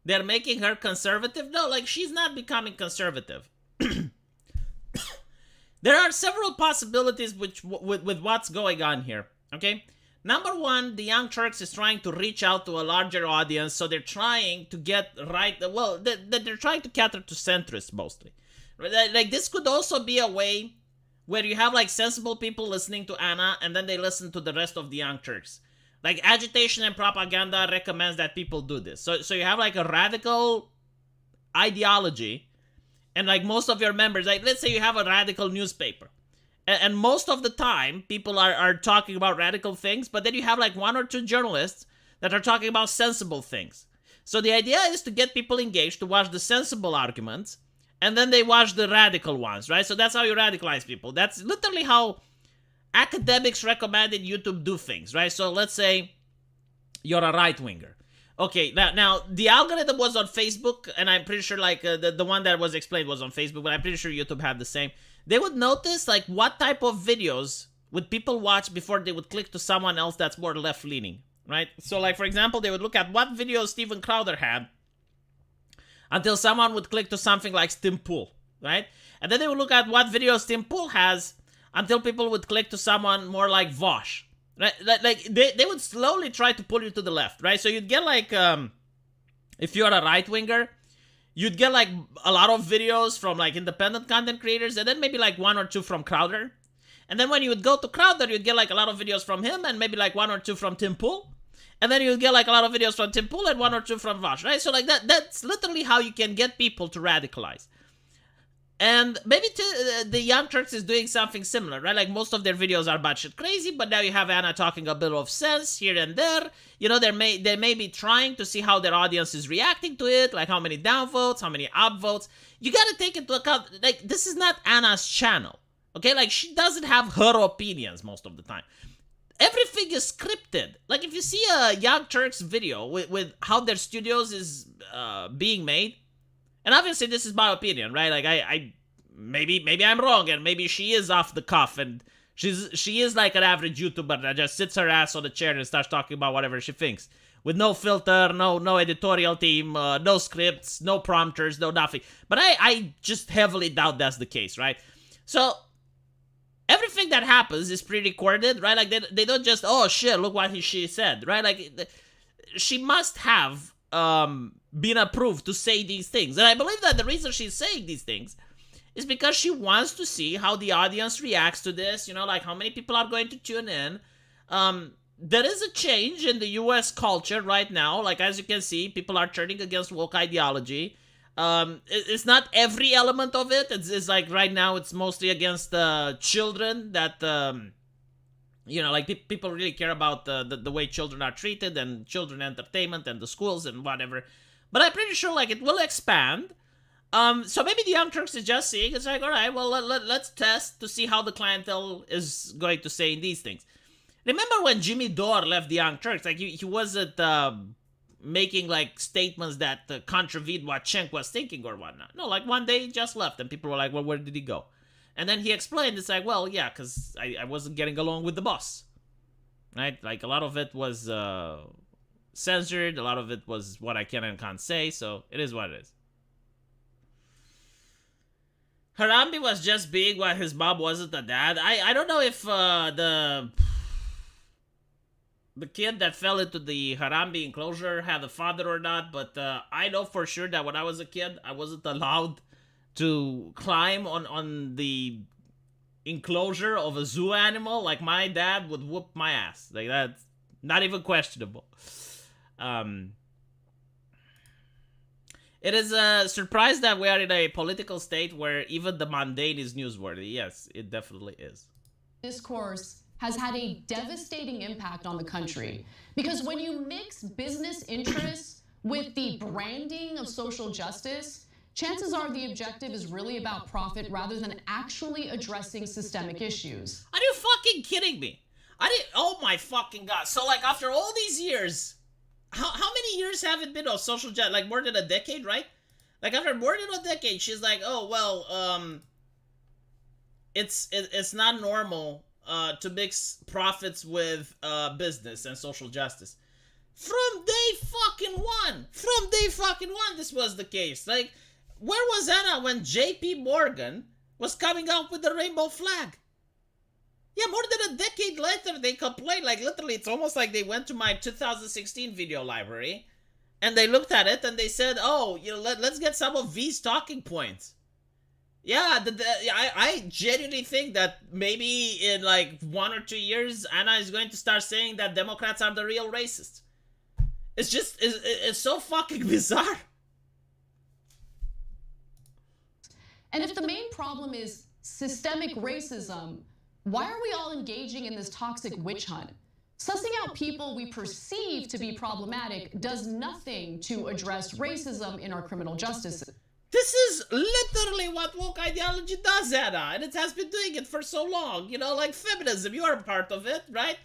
They're making her conservative? No, like she's not becoming conservative. There are several possibilities with what's going on here. Okay, Number one, the Young Turks is trying to reach out to a larger audience, so they're trying to get right. Well, they're trying to cater to centrists mostly. Like this could also be a way where you have like sensible people listening to Anna, and then they listen to the rest of the Young Turks. Like agitation and propaganda recommends that people do this. So you have like a radical ideology, and like most of your members, like let's say you have a radical newspaper, and most of the time people are talking about radical things, but then you have like one or two journalists that are talking about sensible things. So the idea is to get people engaged to watch the sensible arguments, and then they watch the radical ones, right? So that's how you radicalize people. That's literally how academics recommended you to do things, right? So let's say you're a right-winger. Okay, now the algorithm was on Facebook, and I'm pretty sure like the one that was explained was on Facebook, but I'm pretty sure YouTube had the same. They would notice like what type of videos would people watch before they would click to someone else that's more left-leaning, right? So like for example, they would look at what videos Steven Crowder had until someone would click to something like Tim Pool, right? And then they would look at what videos Tim Pool has until people would click to someone more like Vosh. Right? Like they would slowly try to pull you to the left, right? So you'd get like, if you're a right-winger, you'd get like a lot of videos from like independent content creators, and then maybe like one or two from Crowder. And then when you would go to Crowder, you'd get like a lot of videos from him, and maybe like one or two from Tim Pool. And then you'll get like a lot of videos from Tim Pool and one or two from Vosh, right? So like that's literally how you can get people to radicalize. And maybe the Young Turks is doing something similar, right? Like most of their videos are batshit crazy, but now you have Anna talking a bit of sense here and there. You know, they may be trying to see how their audience is reacting to it, like how many downvotes, how many upvotes. You gotta take into account, like this is not Anna's channel, okay? Like she doesn't have her opinions most of the time. Everything is scripted. Like if you see a Young Turks video with how their studios is being made, and obviously this is my opinion, right? Like I maybe I'm wrong, and maybe she is off the cuff, and she is like an average YouTuber that just sits her ass on the chair and starts talking about whatever she thinks, with no filter, no editorial team, no scripts, no prompters, no nothing. But I just heavily doubt that's the case, right? So everything that happens is pre-recorded, right? Like they don't just, oh shit, look what she said, right? Like she must have been approved to say these things. And I believe that the reason she's saying these things is because she wants to see how the audience reacts to this, you know, like how many people are going to tune in. There is a change in the US culture right now. Like as you can see, people are turning against woke ideology. It's not every element of it. It's like right now it's mostly against children that, you know, like people really care about the way children are treated and children entertainment and the schools and whatever. But I'm pretty sure like it will expand. So maybe the Young Turks is just seeing, it's like, all right, well, let's test to see how the clientele is going to say these things. Remember when Jimmy Dore left the Young Turks? Like he wasn't making like statements that contravene what Cenk was thinking or whatnot. No, like one day he just left and people were like, well, where did he go? And then he explained, it's like, well, yeah, because I wasn't getting along with the boss, right? Like a lot of it was censored, a lot of it was what I can and can't say, so it is what it is. Harambe was just being what his mom wasn't a dad. I don't know if the kid that fell into the Harambe enclosure had a father or not, but I know for sure that when I was a kid, I wasn't allowed to climb on the enclosure of a zoo animal. Like my dad would whoop my ass. Like that's not even questionable. It is a surprise that we are in a political state where even the mundane is newsworthy. Yes, it definitely is. Discourse has had a devastating impact on the country because when you mix business interests with the branding of social justice, chances are the objective is really about profit rather than actually addressing systemic issues. Are you fucking kidding me? Oh my fucking god. So like after all these years, how many years have it been of social justice? Like more than a decade, right? Like after more than a decade, she's like, oh well, it's not normal to mix profits with business and social justice. From day fucking one, this was the case. Like, where was Anna when J.P. Morgan was coming out with the rainbow flag? Yeah, more than a decade later, they complain. Like, literally, it's almost like they went to my 2016 video library and they looked at it and they said, oh, let's get some of V's talking points. Yeah, I genuinely think that maybe in like 1 or 2 years, Anna is going to start saying that Democrats are the real racists. It's just, it's so fucking bizarre. And if the main problem is systemic racism, why are we all engaging in this toxic witch hunt? Sussing out people we perceive to be problematic does nothing to address racism in our criminal justice system. This is literally what woke ideology does, Anna, and it has been doing it for so long. You know, like feminism, you're a part of it, right?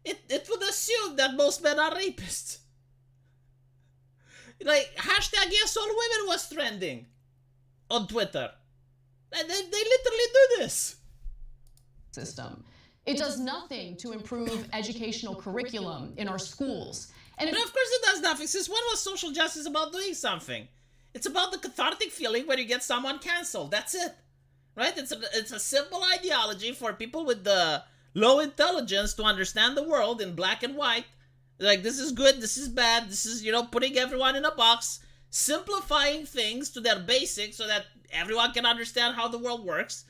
It would assume that most men are rapists. Like, hashtag yes all women was trending on Twitter. They literally do this. System. It does nothing to improve educational curriculum in our schools. And But of course it does nothing. Since when was social justice about doing something? It's about the cathartic feeling when you get someone canceled. That's it. Right? It's a simple ideology for people with the low intelligence to understand the world in black and white. Like, this is good, this is bad, this is, putting everyone in a box, simplifying things to their basics so that everyone can understand how the world works.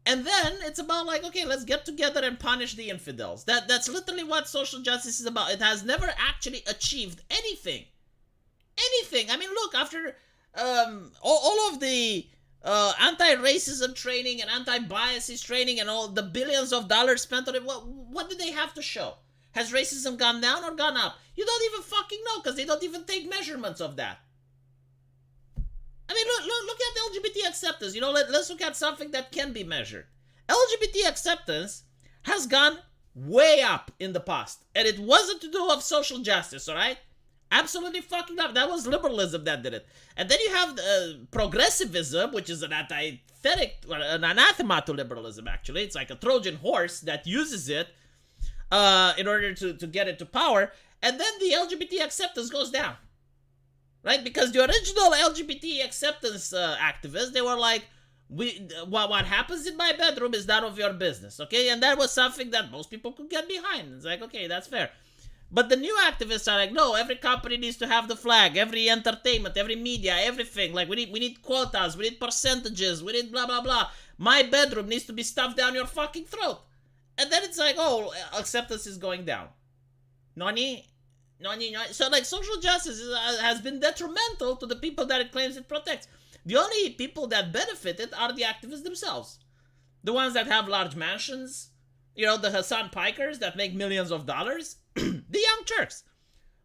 And then it's about like, okay, let's get together and punish the infidels. That's literally what social justice is about. It has never actually achieved anything. Anything. I mean, look, after all of the anti-racism training and anti-biases training and all the billions of dollars spent on it, what do they have to show? Has racism gone down or gone up? You don't even fucking know because they don't even take measurements of that. I mean, look at LGBT acceptance. Let's look at something that can be measured. LGBT acceptance has gone way up in the past. And it wasn't to do with social justice, all right? Absolutely fucking up. That was liberalism that did it. And then you have progressivism, which is an an anathema to liberalism, actually. It's like a Trojan horse that uses it in order to get it to power. And then the LGBT acceptance goes down. Right? Because the original LGBT acceptance activists, they were like, what happens in my bedroom is none of your business, okay? And that was something that most people could get behind. It's like, okay, that's fair. But the new activists are like, no, every company needs to have the flag, every entertainment, every media, everything. Like, we need quotas, we need percentages, we need blah, blah, blah. My bedroom needs to be stuffed down your fucking throat. And then it's like, oh, acceptance is going down. Nani? So, like, social justice has been detrimental to the people that it claims it protects. The only people that benefited are the activists themselves. The ones that have large mansions, the Hassan Pikers that make millions of dollars, the young Turks.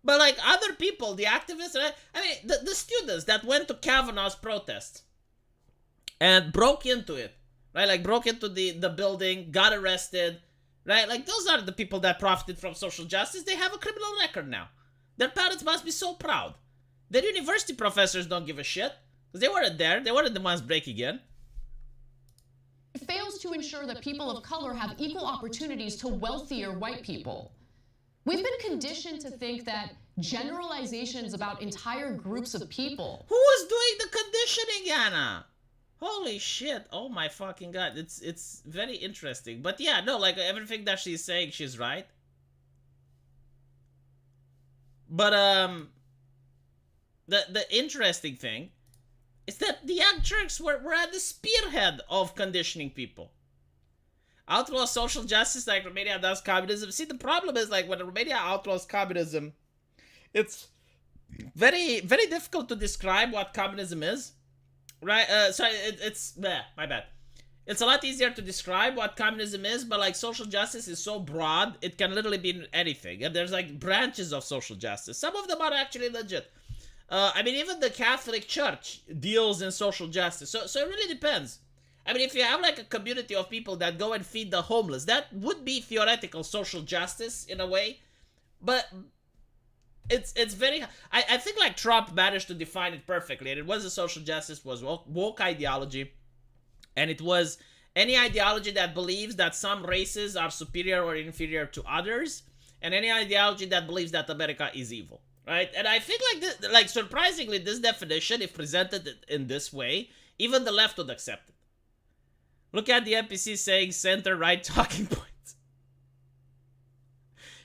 But, like, other people, the activists, I mean, the students that went to Kavanaugh's protest and broke into it, right? Like, broke into the building, got arrested, right? Like, those are the people that profited from social justice. They have a criminal record now. Their parents must be so proud. Their university professors don't give a shit. Because they weren't there. They weren't the ones breaking in. It fails to ensure that people of color have equal opportunities to wealthier white people. We've been conditioned to think that generalizations about entire groups of people. Who was doing the conditioning, Anna? Holy shit. Oh my fucking god. It's very interesting. But yeah, no, like everything that she's saying, she's right. But the interesting thing is that the Young Turks were at the spearhead of conditioning people. Outlaw social justice like Romania does communism. See, the problem is, like, when Romania outlaws communism, it's very, very difficult to describe what communism is. Right? My bad. It's a lot easier to describe what communism is, but, like, social justice is so broad, it can literally be anything. And there's, like, branches of social justice. Some of them are actually legit. I mean, even the Catholic Church deals in social justice. So it really depends. I mean, if you have, like, a community of people that go and feed the homeless, that would be theoretical social justice in a way. But it's very... I think, like, Trump managed to define it perfectly. And it wasn't social justice, was woke ideology. And it was any ideology that believes that some races are superior or inferior to others. And any ideology that believes that America is evil. Right? And I think, like, surprisingly, this definition, if presented in this way, even the left would accept it. Look at the NPC saying center-right talking points.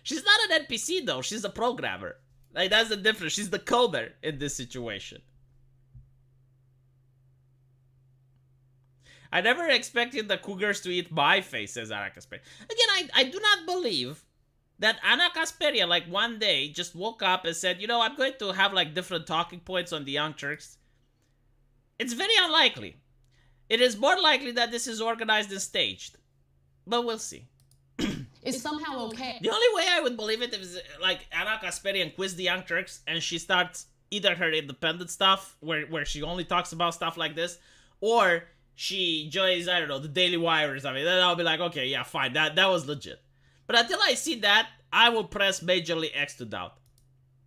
She's not an NPC though. She's a programmer. Like, that's the difference. She's the coder in this situation. I never expected the cougars to eat my face, says Anna Kasparian. Again, I do not believe that Anna Kasparian, like, one day just woke up and said, you know, I'm going to have, like, different talking points on the Young Turks. It's very unlikely. It is more likely that this is organized and staged. But we'll see. Is somehow okay. The only way I would believe it is, like, Anna Kasparian quiz the Young Turks and she starts either her independent stuff, where she only talks about stuff like this, or she joins, I don't know, the Daily Wire or something. Then I'll be like, okay, yeah, fine, that was legit. But until I see that, I will press majorly X to doubt.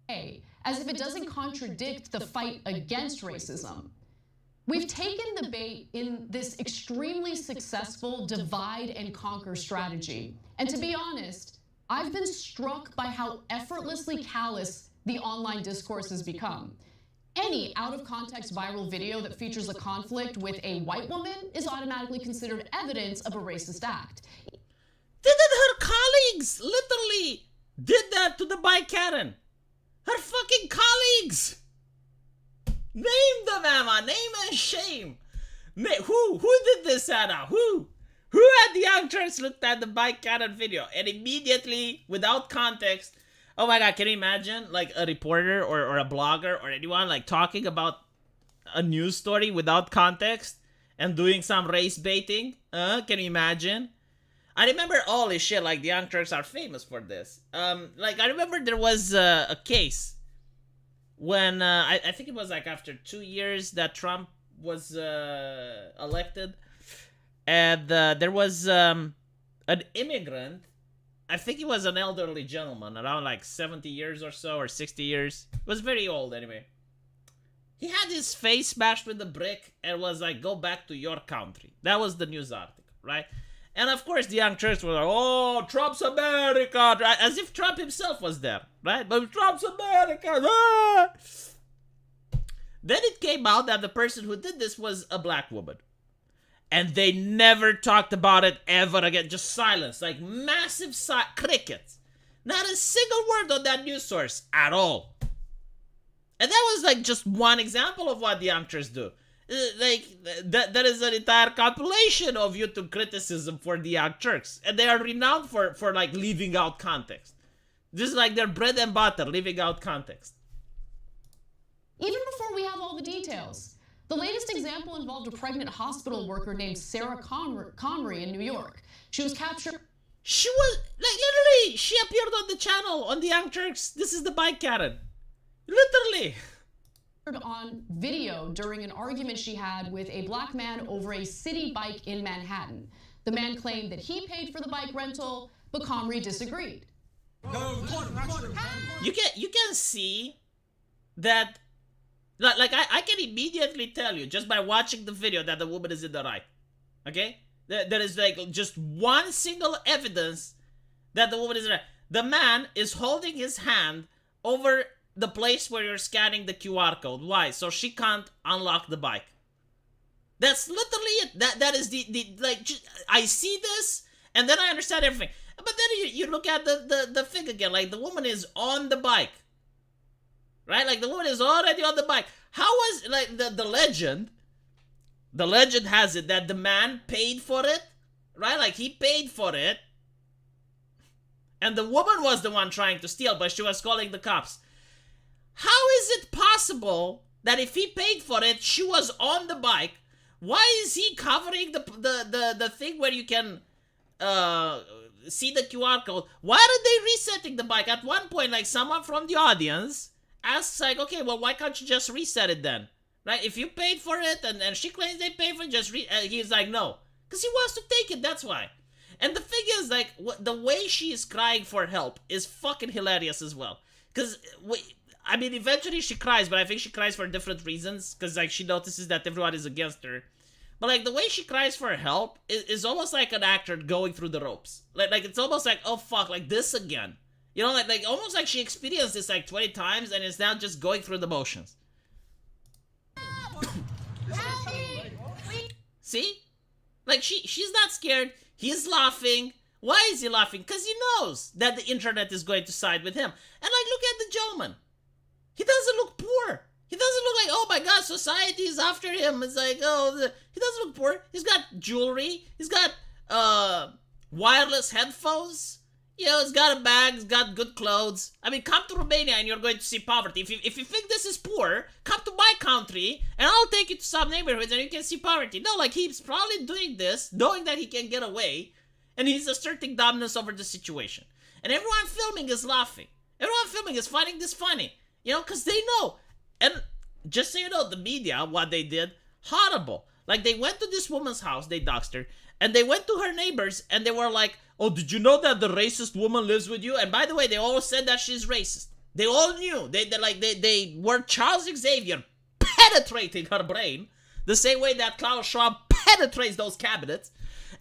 As if it doesn't contradict the fight against racism. We've taken the bait in this extremely successful divide and conquer strategy. And to be honest, I've been struck by how effortlessly callous the online discourse has become. Any out-of-context viral video that features a conflict with a white woman is automatically considered evidence of a racist act. Didn't her colleagues literally did that to the bike Karen? Her fucking colleagues! Name them, Emma! Name and shame! Who did this, Anna? Who had the Young Turks looked at the bike Karen video and immediately, without context, oh my god, can you imagine, like, a reporter or a blogger or anyone, like, talking about a news story without context and doing some race baiting? Can you imagine? I remember all this shit, like, the Young Turks are famous for this. Like, I remember there was a case when, I think it was, like, after 2 years that Trump was elected, and there was an immigrant. I think he was an elderly gentleman, around like 70 years or so, or 60 years. He was very old anyway. He had his face smashed with a brick and was like, go back to your country. That was the news article, right? And of course the Young Turks were like, oh, Trump's America, right? As if Trump himself was there, right? But Trump's America, ah! Then it came out that the person who did this was a black woman. And they never talked about it ever again. Just silence. Like massive crickets. Not a single word on that news source at all. And that was like just one example of what the Young Turks do. Like, that is an entire compilation of YouTube criticism for the Young Turks. And they are renowned for like leaving out context. This is like their bread and butter, leaving out context. Even before we have all the details. The latest example involved a pregnant hospital worker named Sarah Connery in New York. She was captured. She was, like, literally, she appeared on the channel, on the Young Turks. This is the bike Karen. Literally. On video during an argument she had with a black man over a city bike in Manhattan. The man claimed that he paid for the bike rental, but Connery disagreed. You can see that. Like, I can immediately tell you, just by watching the video, that the woman is in the right. Okay? There is, like, just one single evidence that the woman is in the right. The man is holding his hand over the place where you're scanning the QR code. Why? So she can't unlock the bike. That's literally it. That is the like, I see this, and then I understand everything. But then you look at the thing again. Like, the woman is on the bike. Right? Like, the woman is already on the bike. How was, like, the legend has it that the man paid for it, right? Like, he paid for it, and the woman was the one trying to steal, but she was calling the cops. How is it possible that if he paid for it, she was on the bike? Why is he covering the thing where you can see the QR code? Why are they resetting the bike? At one point, like, someone from the audience asks, like, okay, well, why can't you just reset it then? Right? If you paid for it and she claims they paid for it, just he's like, no. Because he wants to take it, that's why. And the thing is, like, the way she is crying for help is fucking hilarious as well. Because, I mean, eventually she cries, but I think she cries for different reasons. Because, like, she notices that everyone is against her. But, like, the way she cries for help is almost like an actor going through the ropes. Like it's almost like, oh, fuck, like this again. You know, like almost like she experienced this like 20 times and is now just going through the motions. See? Like, she's not scared. He's laughing. Why is he laughing? Because he knows that the internet is going to side with him. And like, look at the gentleman. He doesn't look poor. He doesn't look like, oh my God, society is after him. It's like, oh, he doesn't look poor. He's got jewelry. He's got wireless headphones. You know, he's got a bag. He's got good clothes. I mean, come to Romania and you're going to see poverty. If you think this is poor, come to my country and I'll take you to some neighborhoods and you can see poverty. No, like, he's probably doing this knowing that he can get away, and he's asserting dominance over the situation. And everyone filming is laughing. Everyone filming is finding this funny. You know, because they know. And just so you know, the media, what they did, horrible. Like, they went to this woman's house, they doxed her, and they went to her neighbors, and they were like, oh, did you know that the racist woman lives with you? And by the way, they all said that she's racist. They all knew. They were Charles Xavier penetrating her brain the same way that Klaus Schwab penetrates those cabinets.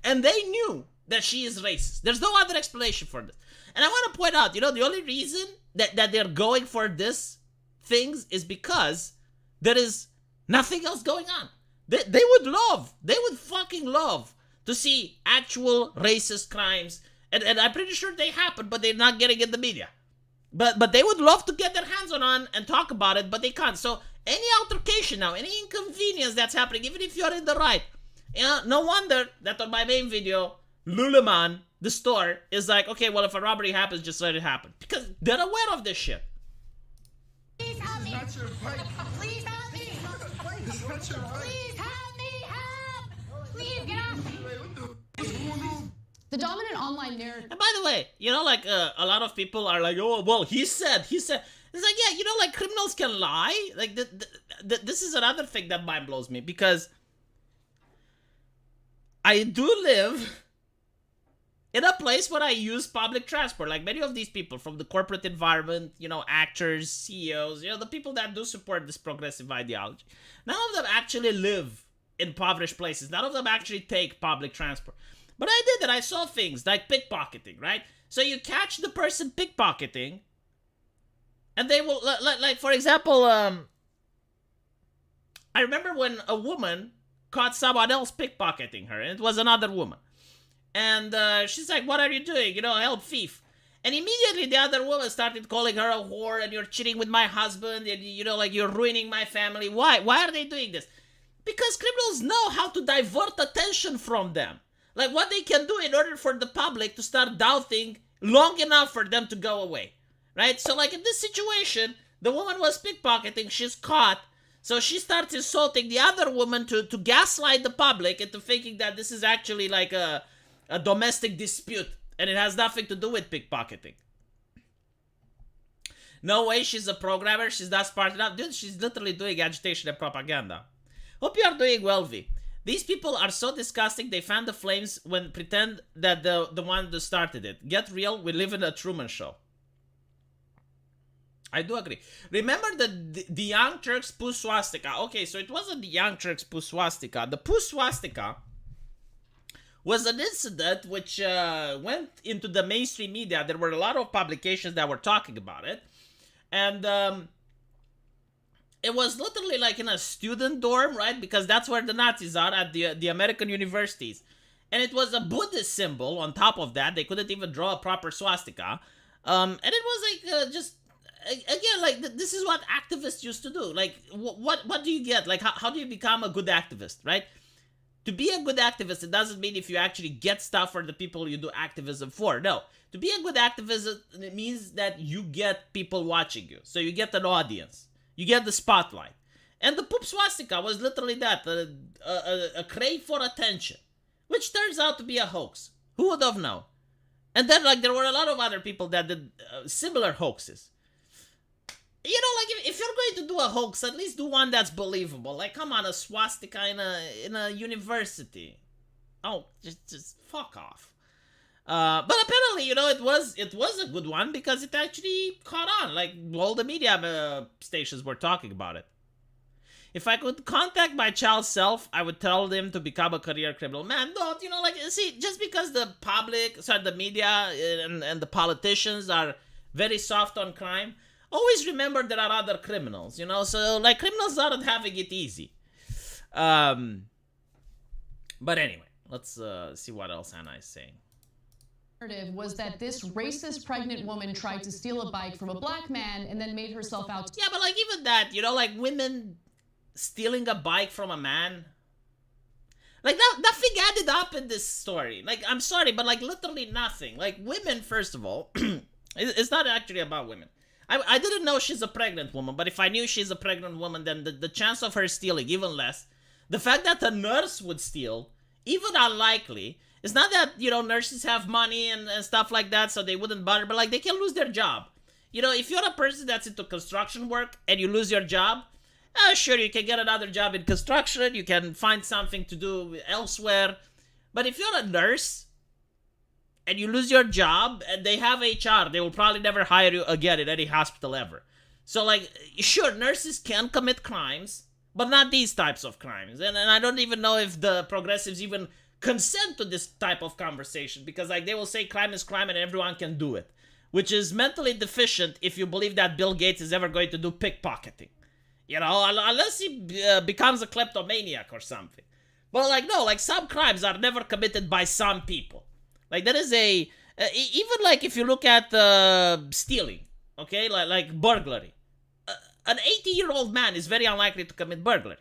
And they knew that she is racist. There's no other explanation for this. And I want to point out, you know, the only reason that they're going for this things is because there is nothing else going on. They would fucking love to see actual racist crimes. And I'm pretty sure they happen, but they're not getting in the media. But they would love to get their hands on and talk about it, but they can't. So any altercation now, any inconvenience that's happening, even if you're in the right, you know, no wonder that on my main video, Lululemon, the store, is like, okay, well, if a robbery happens, just let it happen. Because they're aware of this shit. Please help me. Not your fight. Please help me. It's not your fight. Please help me. Help. Please get off me. What's going on? The dominant online narrative. And by the way, you know, like, a lot of people are like, oh, well, he said. It's like, yeah, you know, like, criminals can lie. Like, this is another thing that mind blows me, because I do live in a place where I use public transport. Like, many of these people from the corporate environment, you know, actors, CEOs, you know, the people that do support this progressive ideology, none of them actually live in impoverished places. None of them actually take public transport. But I did it. I saw things like pickpocketing, right? So you catch the person pickpocketing, and they will, like, for example, I remember when a woman caught someone else pickpocketing her, and it was another woman. And she's like, what are you doing? You know, help thief. And immediately the other woman started calling her a whore, and you're cheating with my husband, and, you know, like, you're ruining my family. Why? Why are they doing this? Because criminals know how to divert attention from them. Like, what they can do in order for the public to start doubting long enough for them to go away. Right? So, like, in this situation, the woman was pickpocketing, she's caught. So she starts insulting the other woman to gaslight the public into thinking that this is actually like a domestic dispute, and it has nothing to do with pickpocketing. No way she's a programmer, she's not smart enough. Dude, she's literally doing agitation and propaganda. Hope you are doing well, V. These people are so disgusting, they fan the flames when pretend that the one that started it. Get real, we live in a Truman Show. I do agree. Remember the Young Turks Poo Swastika. Okay, so it wasn't the Young Turks Poo Swastika. The Poo Swastika was an incident which went into the mainstream media. There were a lot of publications that were talking about it. And it was literally like in a student dorm, right? Because that's where the Nazis are, at the American universities. And it was a Buddhist symbol on top of that. They couldn't even draw a proper swastika. And it was like just... Again, like, this is what activists used to do. Like, what do you get? Like, how do you become a good activist, right? To be a good activist, it doesn't mean if you actually get stuff for the people you do activism for. No. To be a good activist, it means that you get people watching you. So you get an audience. You get the spotlight. And the poop swastika was literally that. A crave for attention. Which turns out to be a hoax. Who would have known? And then, like, there were a lot of other people that did similar hoaxes. You know, like, if you're going to do a hoax, at least do one that's believable. Like, come on, a swastika in a university. Oh, just fuck off. But apparently, you know, it was a good one because it actually caught on. Like, all the media stations were talking about it. If I could contact my child self, I would tell them to become a career criminal. Man, don't, you know, like, see, just because the the media and the politicians are very soft on crime, always remember there are other criminals, you know? So, like, criminals aren't having it easy. But anyway, let's see what else Hannah is saying. narrative was that this racist pregnant woman tried to steal a bike from a black man and then made herself out to... Yeah, but like even that, you know, like women stealing a bike from a man. Like nothing added up in this story. Like, I'm sorry, but like literally nothing. Like women, first of all, it's not actually about women. I didn't know she's a pregnant woman, but if I knew she's a pregnant woman, then the chance of her stealing, even less. The fact that a nurse would steal, even unlikely. It's not that, you know, nurses have money and stuff like that, so they wouldn't bother, but like they can lose their job. You know, if you're a person that's into construction work and you lose your job, sure, you can get another job in construction, you can find something to do elsewhere. But if you're a nurse and you lose your job and they have HR, they will probably never hire you again in any hospital ever. So like, sure, nurses can commit crimes, but not these types of crimes. And I don't even know if the progressives even consent to this type of conversation, because like they will say crime is crime and everyone can do it, which is mentally deficient if you believe that Bill Gates is ever going to do pickpocketing. You know, unless he becomes a kleptomaniac or something. But like, no, like some crimes are never committed by some people. Like there is a, even like if you look at stealing, okay, like burglary. An 80-year-old man is very unlikely to commit burglary,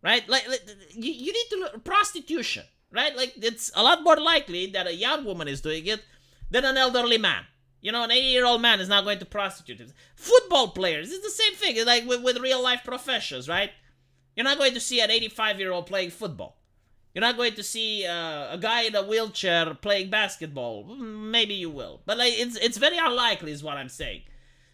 right? Like you need to look, prostitution, right? Like it's a lot more likely that a young woman is doing it than an elderly man. You know, an 80-year-old man is not going to prostitute. Football players, it's the same thing. It's like with real-life professions, right? You're not going to see an 85-year-old playing football. You're not going to see a guy in a wheelchair playing basketball. Maybe you will. But like, it's very unlikely is what I'm saying.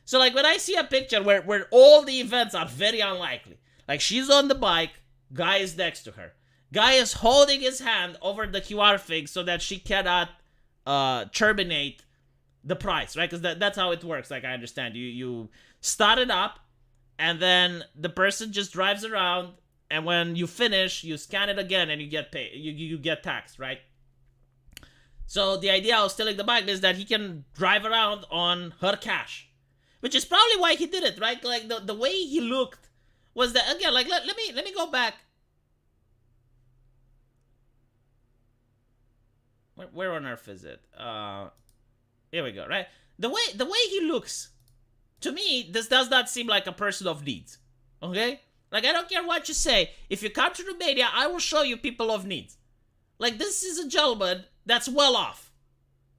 So like when I see a picture where all the events are very unlikely. Like she's on the bike, guy is next to her. Guy is holding his hand over the QR thing so that she cannot terminate the price, right? Because that's how it works, like I understand. You start it up, and then the person just drives around, and when you finish, you scan it again, and you get paid. You get taxed, right? So the idea of stealing the bike is that he can drive around on her cash, which is probably why he did it, right? Like the way he looked was that, again, like let me go back. Where on earth is it? Here we go, right? The way he looks, to me, this does not seem like a person of needs. Okay? Like, I don't care what you say. If you come to Romania, I will show you people of needs. Like, this is a gentleman that's well off.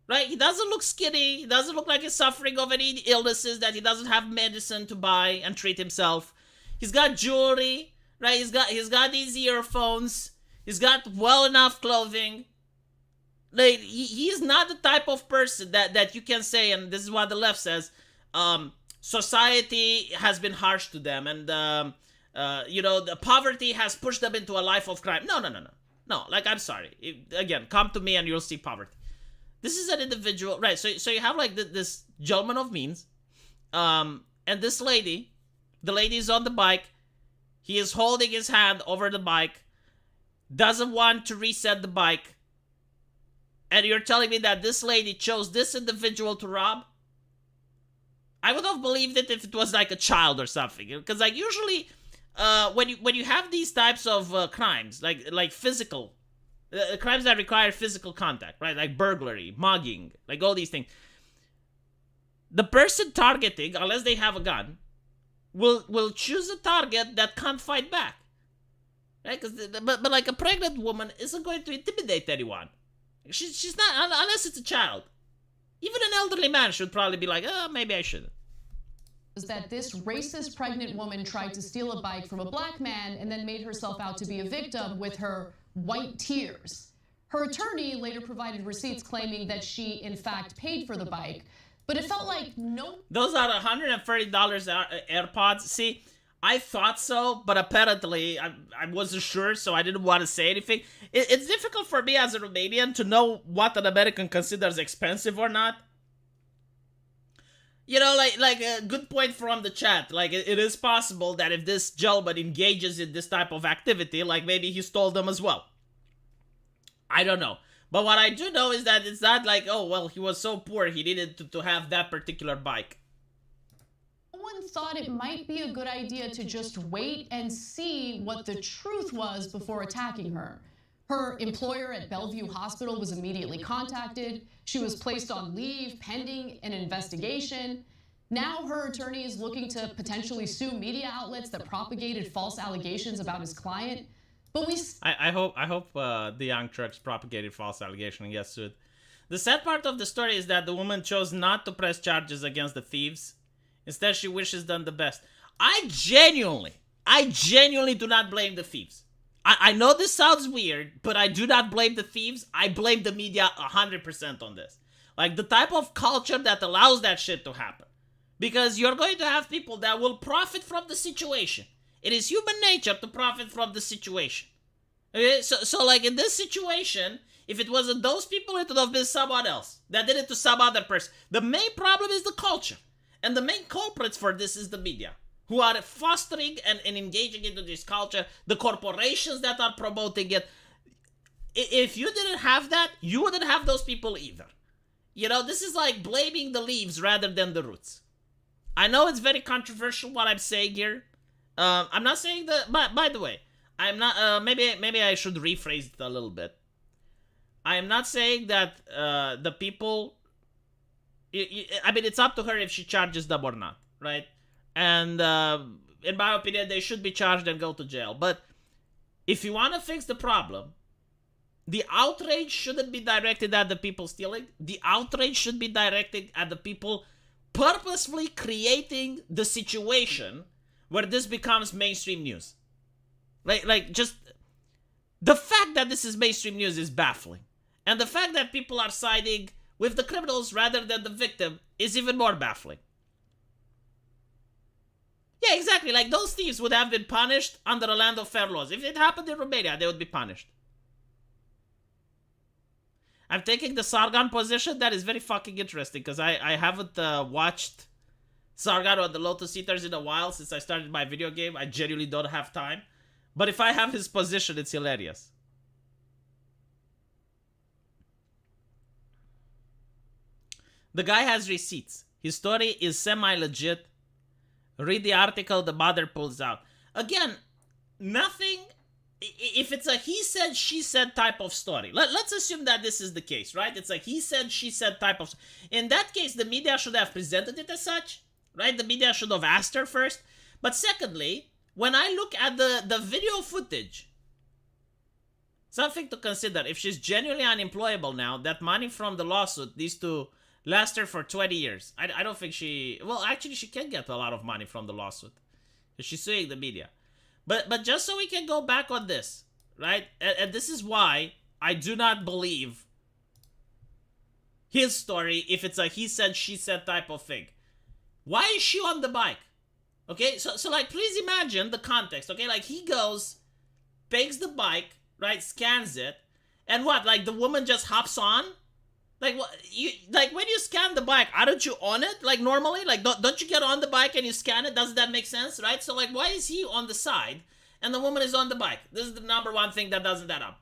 Right? He doesn't look skinny. He doesn't look like he's suffering of any illnesses, that he doesn't have medicine to buy and treat himself. He's got jewelry, right? He's got these earphones. He's got well enough clothing. Like, he is not the type of person that you can say, and this is what the left says, society has been harsh to them, and you know, the poverty has pushed them into a life of crime. No, like, I'm sorry. Again, come to me and you'll see poverty. This is an individual, right? So you have like this gentleman of means, and this lady, the lady is on the bike. He is holding his hand over the bike, doesn't want to reset the bike. And you're telling me that this lady chose this individual to rob? I would have believed it if it was like a child or something. Because like usually, when you have these types of crimes, like physical, crimes that require physical contact, right? Like burglary, mugging, like all these things. The person targeting, unless they have a gun, will choose a target that can't fight back. Right? But like a pregnant woman isn't going to intimidate anyone. She's not, unless it's a child. Even an elderly man should probably be like, oh, maybe I shouldn't. Was that this racist pregnant woman tried to steal a bike from a black man and then made herself out to be a victim with her white tears. Her attorney later provided receipts claiming that she, in fact, paid for the bike, but it felt like no... Those are $130 AirPods. See, I thought so, but apparently I wasn't sure, so I didn't want to say anything. It's difficult for me as a Romanian to know what an American considers expensive or not. You know, like a good point from the chat. Like, it is possible that if this gentleman engages in this type of activity, like maybe he stole them as well. I don't know. But what I do know is that it's not like, oh, well, he was so poor he needed to have that particular bike. No one thought it might be a good idea to just wait and see what the truth was before attacking her. Her employer at Bellevue Hospital was immediately contacted. She was placed on leave pending an investigation. Now her attorney is looking to potentially sue media outlets that propagated false allegations about his client. But I hope the young Turks propagated false allegation and get sued. The sad part of the story is that the woman chose not to press charges against the thieves. Instead, she wishes them the best. I genuinely do not blame the thieves. I know this sounds weird, but I do not blame the thieves. I blame the media 100% on this. Like, the type of culture that allows that shit to happen. Because you're going to have people that will profit from the situation. It is human nature to profit from the situation. Okay? So like, in this situation, if it wasn't those people, it would have been someone else that did it to some other person. The main problem is the culture. And the main culprits for this is the media, who are fostering and engaging into this culture, the corporations that are promoting it. If you didn't have that, you wouldn't have those people either. You know, this is like blaming the leaves rather than the roots. I know it's very controversial what I'm saying here. I'm not saying that, by the way, I'm not, maybe I should rephrase it a little bit. I am not saying that the people, I mean, it's up to her if she charges them or not, right? And in my opinion, they should be charged and go to jail. But if you want to fix the problem, the outrage shouldn't be directed at the people stealing. The outrage should be directed at the people purposefully creating the situation where this becomes mainstream news. Like just the fact that this is mainstream news is baffling. And the fact that people are siding with the criminals rather than the victim is even more baffling. Yeah, exactly. Like, those thieves would have been punished under the land of fair laws. If it happened in Romania, they would be punished. I'm taking the Sargon position. That is very fucking interesting, because I haven't watched Sargon or the Lotus Eaters in a while since I started my video game. I genuinely don't have time. But if I have his position, it's hilarious. The guy has receipts. His story is semi-legit. Read the article the mother pulls out. Again, nothing... If it's a he said, she said type of story, let's assume that this is the case, right? It's a he said, she said type of... In that case, the media should have presented it as such, right? The media should have asked her first. But secondly, when I look at the video footage, something to consider, if she's genuinely unemployable now, that money from the lawsuit needs to last her for 20 years. I don't think she... Well, actually, she can get a lot of money from the lawsuit. She's suing the media. But just so we can go back on this, right? And this is why I do not believe his story if it's a he said, she said type of thing. Why is she on the bike? Okay, so like, please imagine the context, okay? Like, he goes, takes the bike, right, scans it, and what, like, the woman just hops on? Like, what, you, like, when you scan the bike, aren't you on it, like, normally? Like, don't you get on the bike and you scan it? Doesn't that make sense, right? So, like, why is he on the side and the woman is on the bike? This is the number one thing that doesn't add up.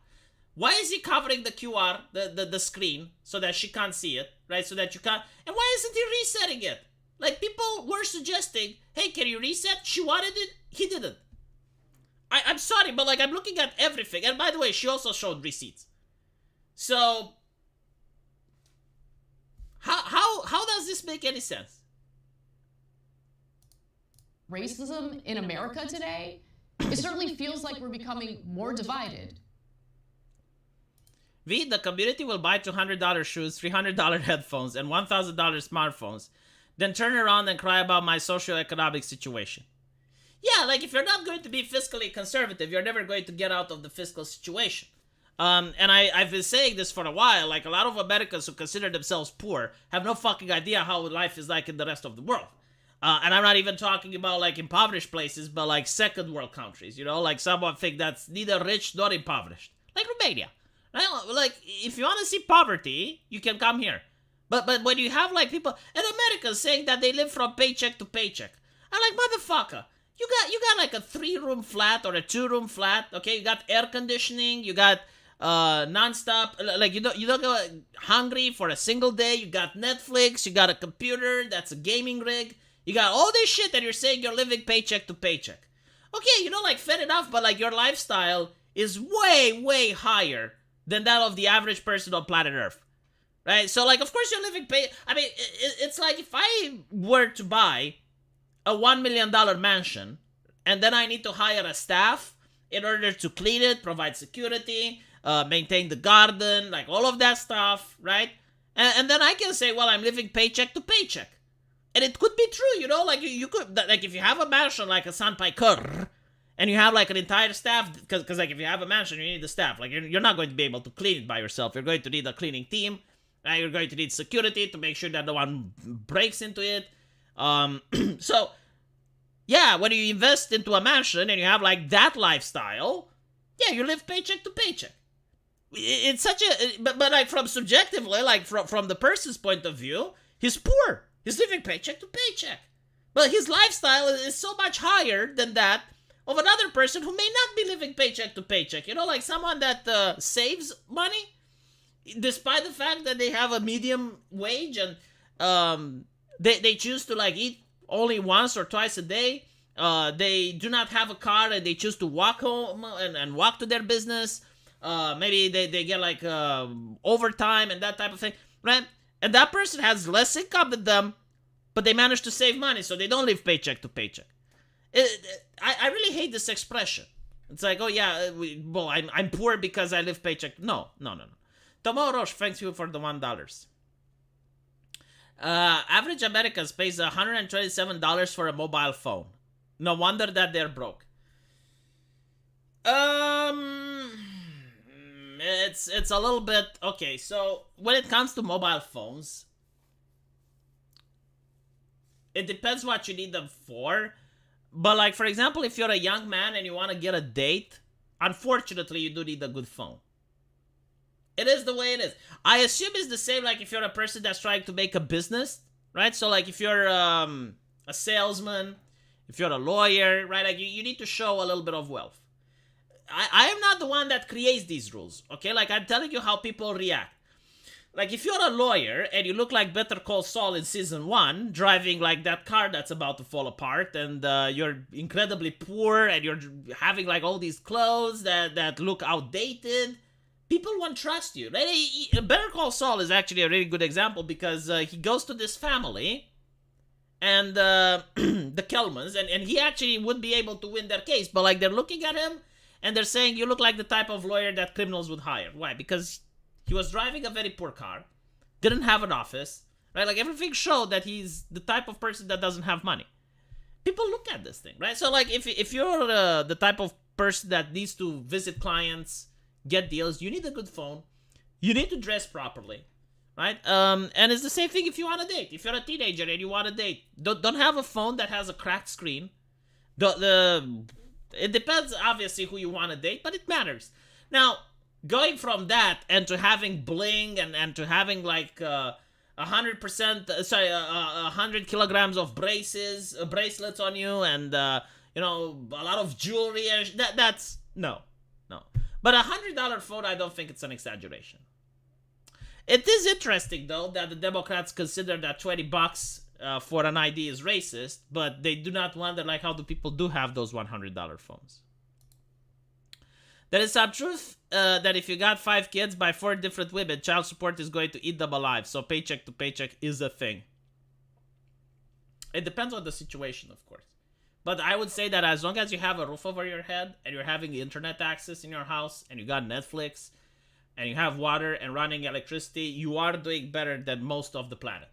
Why is he covering the QR, the screen, so that she can't see it, right? So that you can't... And why isn't he resetting it? Like, people were suggesting, hey, can you reset? She wanted it, he didn't. I'm sorry, but, like, I'm looking at everything. And by the way, she also showed receipts. So... How does this make any sense? Racism in America today, it certainly feels like we're becoming more divided. The community will buy $200 shoes, $300 headphones, and $1,000 smartphones, then turn around and cry about my socioeconomic situation. Yeah, like, if you're not going to be fiscally conservative, you're never going to get out of the fiscal situation. And I've been saying this for a while, like, a lot of Americans who consider themselves poor have no fucking idea how life is like in the rest of the world. And I'm not even talking about, like, impoverished places, but, like, second world countries, you know? Like, someone think that's neither rich nor impoverished. Like Romania. Right? Like, if you want to see poverty, you can come here. But when you have, like, people... And Americans saying that they live from paycheck to paycheck. I'm like, motherfucker. You got like, a 3-room flat or a 2-room flat, okay? You got air conditioning, you got... non-stop, like, you don't go hungry for a single day. You got Netflix, you got a computer that's a gaming rig, you got all this shit that you're saying you're living paycheck to paycheck. Okay, like, fair enough, but, like, your lifestyle is way, way higher than that of the average person on planet Earth. Right? So, like, of course you're living it's like if I were to buy a $1 million mansion, and then I need to hire a staff in order to clean it, provide security, maintain the garden, like all of that stuff, right? And then I can say, well, I'm living paycheck to paycheck. And it could be true, you know, like you could, like if you have a mansion like a Sandpiper, and you have like an entire staff, because like if you have a mansion, you need the staff. Like you're not going to be able to clean it by yourself. You're going to need a cleaning team. Right? You're going to need security to make sure that no one breaks into it. So, yeah, when you invest into a mansion and you have like that lifestyle, yeah, you live paycheck to paycheck. It's such a, but like from subjectively, like from the person's point of view, he's poor. He's living paycheck to paycheck. But his lifestyle is so much higher than that of another person who may not be living paycheck to paycheck. You know, like someone that saves money, despite the fact that they have a medium wage and they choose to like eat only once or twice a day. They do not have a car and they choose to walk home and walk to their business. Maybe they get like overtime and that type of thing, right? And that person has less income than them, but they manage to save money, so they don't live paycheck to paycheck. I really hate this expression. It's like, oh yeah, I'm poor because I live paycheck. No. Tomo Roche, thanks you for the $1. Average Americans pays $127 for a mobile phone. No wonder that they're broke. It's a little bit okay. So when it comes to mobile phones, it depends what you need them for. But like for example, if you're a young man and you want to get a date, unfortunately, you do need a good phone. It is the way it is. I assume it's the same like if you're a person that's trying to make a business, right? So like if you're a salesman, if you're a lawyer, right? Like you need to show a little bit of wealth. I am not the one that creates these rules, okay? Like I'm telling you how people react. Like if you're a lawyer and you look like Better Call Saul in season 1, driving like that car that's about to fall apart, and you're incredibly poor and you're having like all these clothes that look outdated, people won't trust you. Better Call Saul is actually a really good example because he goes to this family and the Kelmans, and he actually would be able to win their case, but like they're looking at him and they're saying, you look like the type of lawyer that criminals would hire. Why? Because he was driving a very poor car, didn't have an office, right? Like everything showed that he's the type of person that doesn't have money. People look at this thing, right? So like if you're the type of person that needs to visit clients, get deals, you need a good phone, you need to dress properly, right? And it's the same thing if you want to date. If you're a teenager and you want to date, don't have a phone that has a cracked screen. It depends, obviously, who you want to date, but it matters. Now, going from that and to having bling and to having like 100 kilograms of bracelets on you, and you know, a lot of jewelry, that's no. But $100 phone, I don't think it's an exaggeration. It is interesting though that the Democrats consider that $20 for an ID is racist, but they do not wonder like how do people do have those $100 phones. There is some truth that if you got 5 kids by 4 different women, child support is going to eat them alive. So paycheck to paycheck is a thing. It depends on the situation, of course. But I would say that as long as you have a roof over your head and you're having internet access in your house and you got Netflix and you have water and running electricity, you are doing better than most of the planet.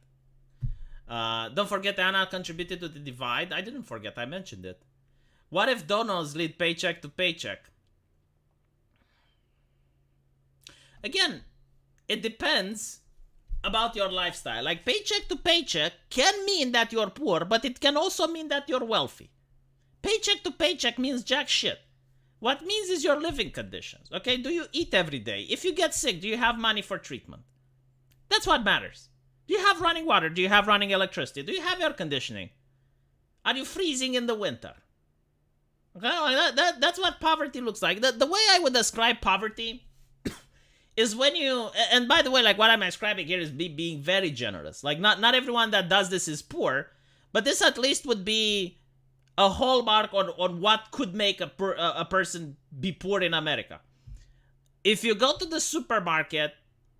Don't forget Anna contributed to the divide. I didn't forget, I mentioned it. What if donos lead paycheck to paycheck? Again, it depends about your lifestyle. Like paycheck to paycheck can mean that you're poor, but it can also mean that you're wealthy. Paycheck to paycheck means jack shit. What means is your living conditions. Okay, do you eat every day? If you get sick, do you have money for treatment? That's what matters. Do you have running water? Do you have running electricity? Do you have air conditioning? Are you freezing in the winter? Okay, that's what poverty looks like. The way I would describe poverty is when you, and by the way, like what I'm describing here is being very generous. Like not everyone that does this is poor, but this at least would be a hallmark on what could make a person be poor in America. If you go to the supermarket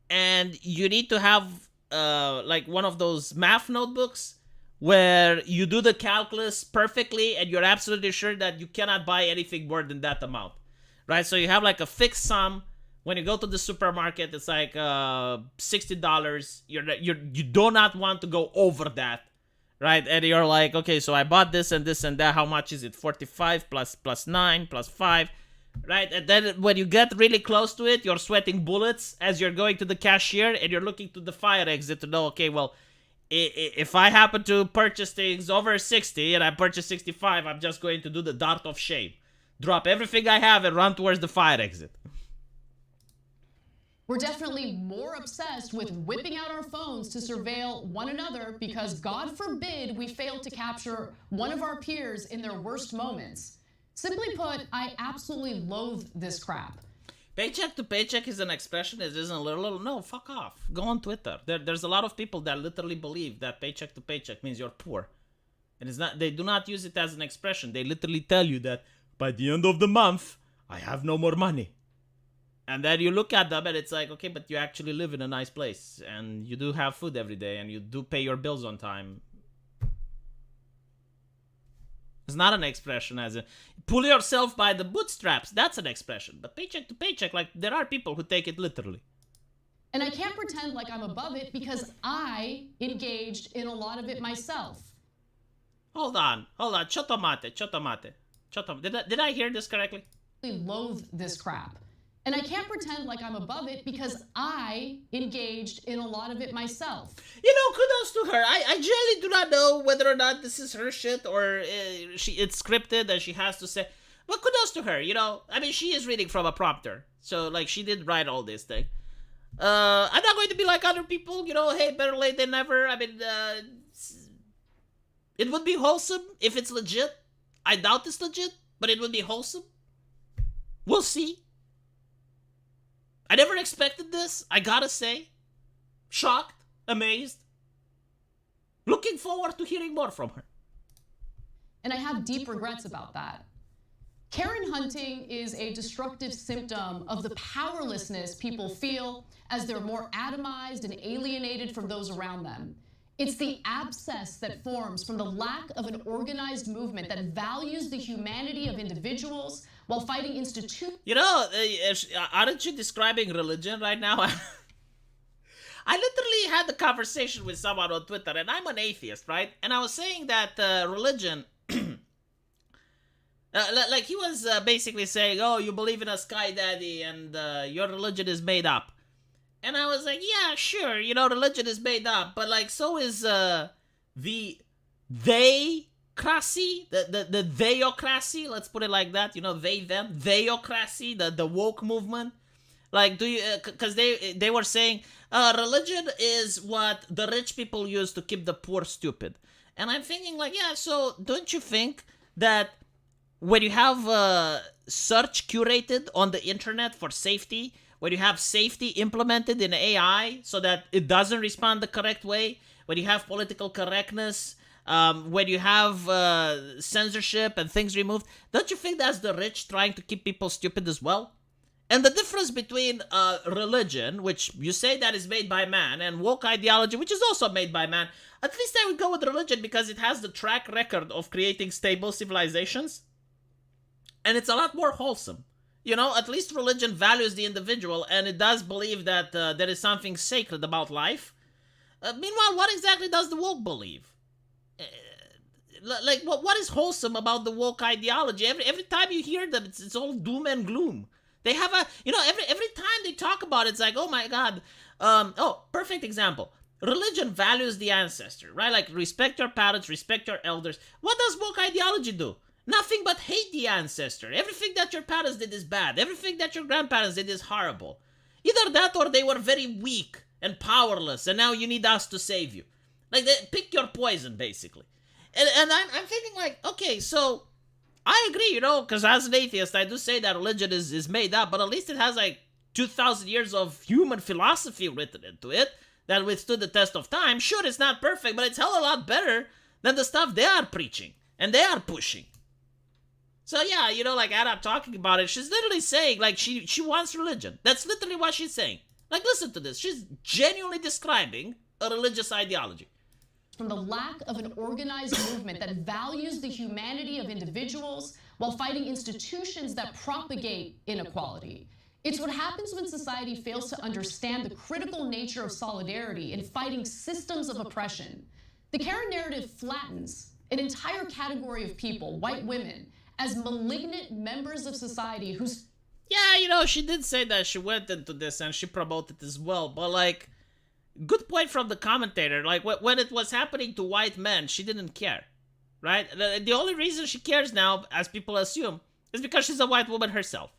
and you need to have like one of those math notebooks where you do the calculus perfectly and you're absolutely sure that you cannot buy anything more than that amount, right? So you have like a fixed sum. When you go to the supermarket, it's like $60. You do not want to go over that, right? And you're like, okay, so I bought this and this and that. How much is it? 45 plus 9 plus 5, right? And then when you get really close to it, you're sweating bullets as you're going to the cashier and you're looking to the fire exit to know, okay, well, if I happen to purchase things over 60 and I purchase 65, I'm just going to do the dart of shame. Drop everything I have and run towards the fire exit. We're definitely more obsessed with whipping out our phones to surveil one another because, God forbid, we fail to capture one of our peers in their worst moments. Simply put, I absolutely loathe this crap. Paycheck to paycheck is an expression. It isn't a little. No, fuck off. Go on Twitter. There's a lot of people that literally believe that paycheck to paycheck means you're poor. And it's not. They do not use it as an expression. They literally tell you that by the end of the month, I have no more money. And then you look at them and it's like, okay, but you actually live in a nice place and you do have food every day and you do pay your bills on time. It's not an expression as a pull yourself by the bootstraps. That's an expression. But paycheck to paycheck, like there are people who take it literally. And I can't pretend like I'm above it because I engaged in a lot of it myself. Hold on. Chotomate. Did I hear this correctly? I loathe this crap. And I can't pretend like I'm above it because I engaged in a lot of it myself. You know, kudos to her. I generally do not know whether or not this is her shit or it's scripted and she has to say. But kudos to her, you know. I mean, she is reading from a prompter. So, like, she did write all this thing. I'm not going to be like other people, you know, hey, better late than never. I mean, it would be wholesome if it's legit. I doubt it's legit, but it would be wholesome. We'll see. I never expected this, I gotta say. Shocked, amazed. Looking forward to hearing more from her. And I have deep regrets about that. Karen hunting is a destructive symptom of the powerlessness people feel as they're more atomized and alienated from those around them. It's the abscess that forms from the lack of an organized movement that values the humanity of individuals while fighting institutions. You know, aren't you describing religion right now? I literally had the conversation with someone on Twitter, and I'm an atheist, right? And I was saying that religion, like he was basically saying, oh, you believe in a sky daddy and your religion is made up. And I was like, yeah, sure, you know, religion is made up, but like so is the they-cracy, the theocracy, let's put it like that, you know, they, them, theocracy, the woke movement. Like, do you, because they were saying, religion is what the rich people use to keep the poor stupid. And I'm thinking like, yeah, so don't you think that when you have search curated on the internet for safety, when you have safety implemented in AI so that it doesn't respond the correct way, when you have political correctness, when you have censorship and things removed, don't you think that's the rich trying to keep people stupid as well? And the difference between religion, which you say that is made by man, and woke ideology, which is also made by man, at least I would go with religion because it has the track record of creating stable civilizations. And it's a lot more wholesome. You know, at least religion values the individual, and it does believe that there is something sacred about life. Meanwhile, what exactly does the woke believe? Like, what is wholesome about the woke ideology? Every time you hear them, it's all doom and gloom. They have a, you know, every time they talk about it, it's like, oh my God. Perfect example. Religion values the ancestor, right? Like, respect your parents, respect your elders. What does woke ideology do? Nothing but hate the ancestor. Everything that your parents did is bad. Everything that your grandparents did is horrible. Either that or they were very weak and powerless, and now you need us to save you. Like, pick your poison, basically. And I'm thinking, like, okay, so I agree, you know, because as an atheist, I do say that religion is made up, but at least it has, like, 2,000 years of human philosophy written into it that withstood the test of time. Sure, it's not perfect, but it's hell a lot better than the stuff they are preaching. and they are pushing. So yeah, you know, like Anna talking about it, she's literally saying, like, she wants religion. That's literally what she's saying. Like, listen to this. She's genuinely describing a religious ideology. From the lack of an organized movement that values the humanity of individuals while fighting institutions that propagate inequality. It's what happens when society fails to understand the critical nature of solidarity in fighting systems of oppression. The Karen narrative flattens an entire category of people, white women, as malignant members of society whose... Yeah, you know, she did say that she went into this and she promoted as well, but like, good point from the commentator. Like, when it was happening to white men, she didn't care, right? The only reason she cares now, as people assume, is because she's a white woman herself.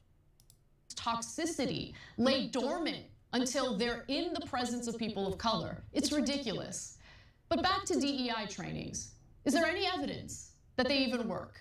Toxicity lay dormant until they're in the presence of people of color. It's ridiculous. But back to DEI trainings. Is there any evidence that they even work?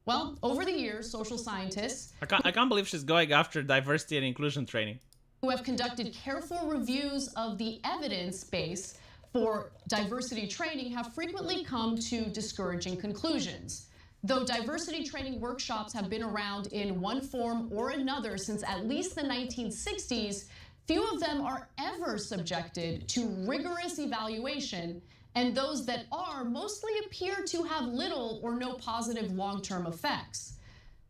Well, over the years, social scientists... I can't believe she's going after diversity and inclusion training. ...who have conducted careful reviews of the evidence base for diversity training have frequently come to discouraging conclusions. Though diversity training workshops have been around in one form or another since at least the 1960s, few of them are ever subjected to rigorous evaluation, and those that are mostly appear to have little or no positive long-term effects.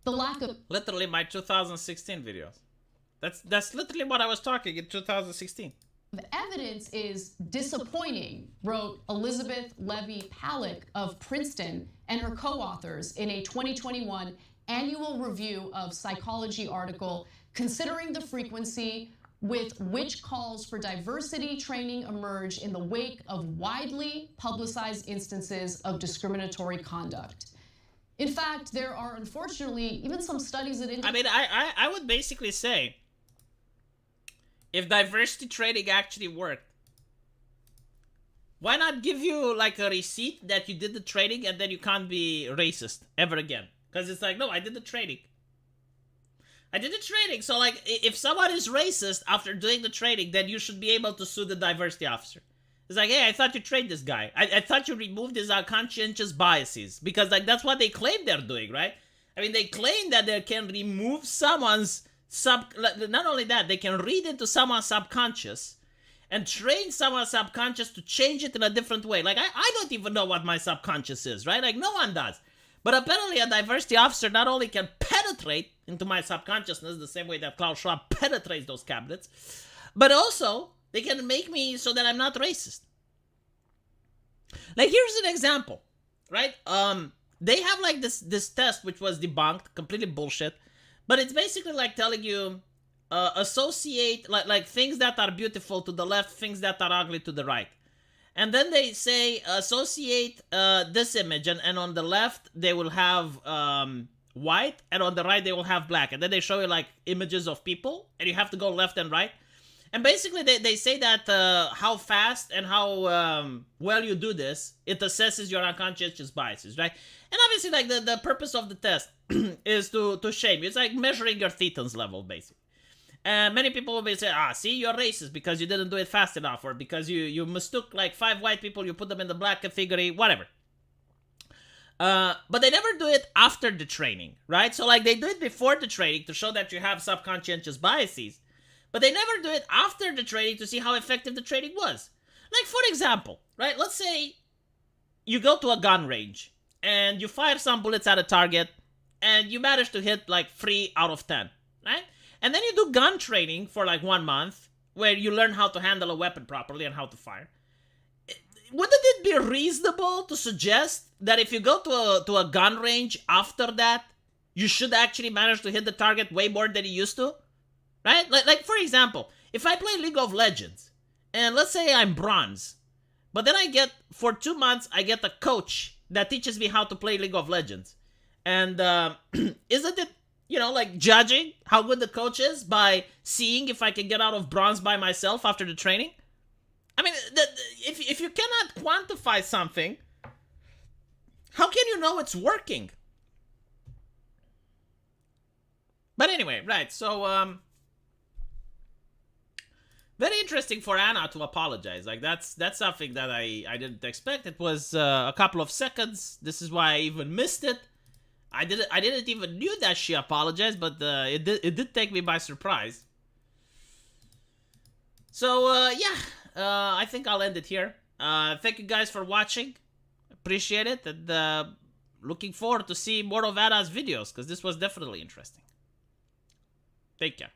The lack of... Literally my 2016 videos. That's literally what I was talking in 2016. The evidence is disappointing, wrote Elizabeth Levy-Palak of Princeton and her co-authors in a 2021 annual review of psychology article considering the frequency with which calls for diversity training emerge in the wake of widely publicized instances of discriminatory conduct. In fact, there are unfortunately even some studies that indicate... I mean, I would basically say, if diversity training actually worked, why not give you like a receipt that you did the training and then you can't be racist ever again? Because it's like, no, I did the training. I did the training, so like, if someone is racist after doing the training, then you should be able to sue the diversity officer. It's like, hey, I thought you trained this guy. I thought you removed his conscientious biases. Because like, that's what they claim they're doing, right? I mean, they claim that they can remove someone's not only that, they can read into someone's subconscious and train someone's subconscious to change it in a different way. Like, I don't even know what my subconscious is, right? Like, no one does. But apparently a diversity officer not only can penetrate into my subconsciousness the same way that Klaus Schwab penetrates those cabinets, but also they can make me so that I'm not racist. Like, here's an example, right? They have like this test which was debunked, completely bullshit, but it's basically like telling you associate like things that are beautiful to the left, things that are ugly to the right. And then they say associate this image, and on the left they will have white, and on the right they will have black. And then they show you like images of people, and you have to go left and right. And basically they say that how fast and how well you do this, it assesses your unconscious biases, right? And obviously like the purpose of the test is to shame you. It's like measuring your thetans level, basically. And many people will say, see, you're racist because you didn't do it fast enough, or because you mistook like 5 white people, you put them in the black category, whatever. But they never do it after the training, right? So like they do it before the training to show that you have subconscious biases, but they never do it after the training to see how effective the training was. Like, for example, right? Let's say you go to a gun range and you fire some bullets at a target and you manage to hit like 3 out of 10, right? And then you do gun training for like 1 month where you learn how to handle a weapon properly and how to fire. Wouldn't it be reasonable to suggest that if you go to a gun range after that, you should actually manage to hit the target way more than you used to? Right? Like for example, if I play League of Legends, and let's say I'm bronze, but then for 2 months, I get a coach that teaches me how to play League of Legends. And isn't it, like judging how good the coach is by seeing if I can get out of bronze by myself after the training? I mean, if you cannot quantify something, how can you know it's working? But anyway, right, so Very interesting for Anna to apologize. Like that's something that I didn't expect. It was a couple of seconds. This is why I even missed it. I didn't even knew that she apologized, but it did take me by surprise. So yeah, I think I'll end it here. Thank you guys for watching. Appreciate it, and looking forward to see more of Anna's videos, because this was definitely interesting. Take care.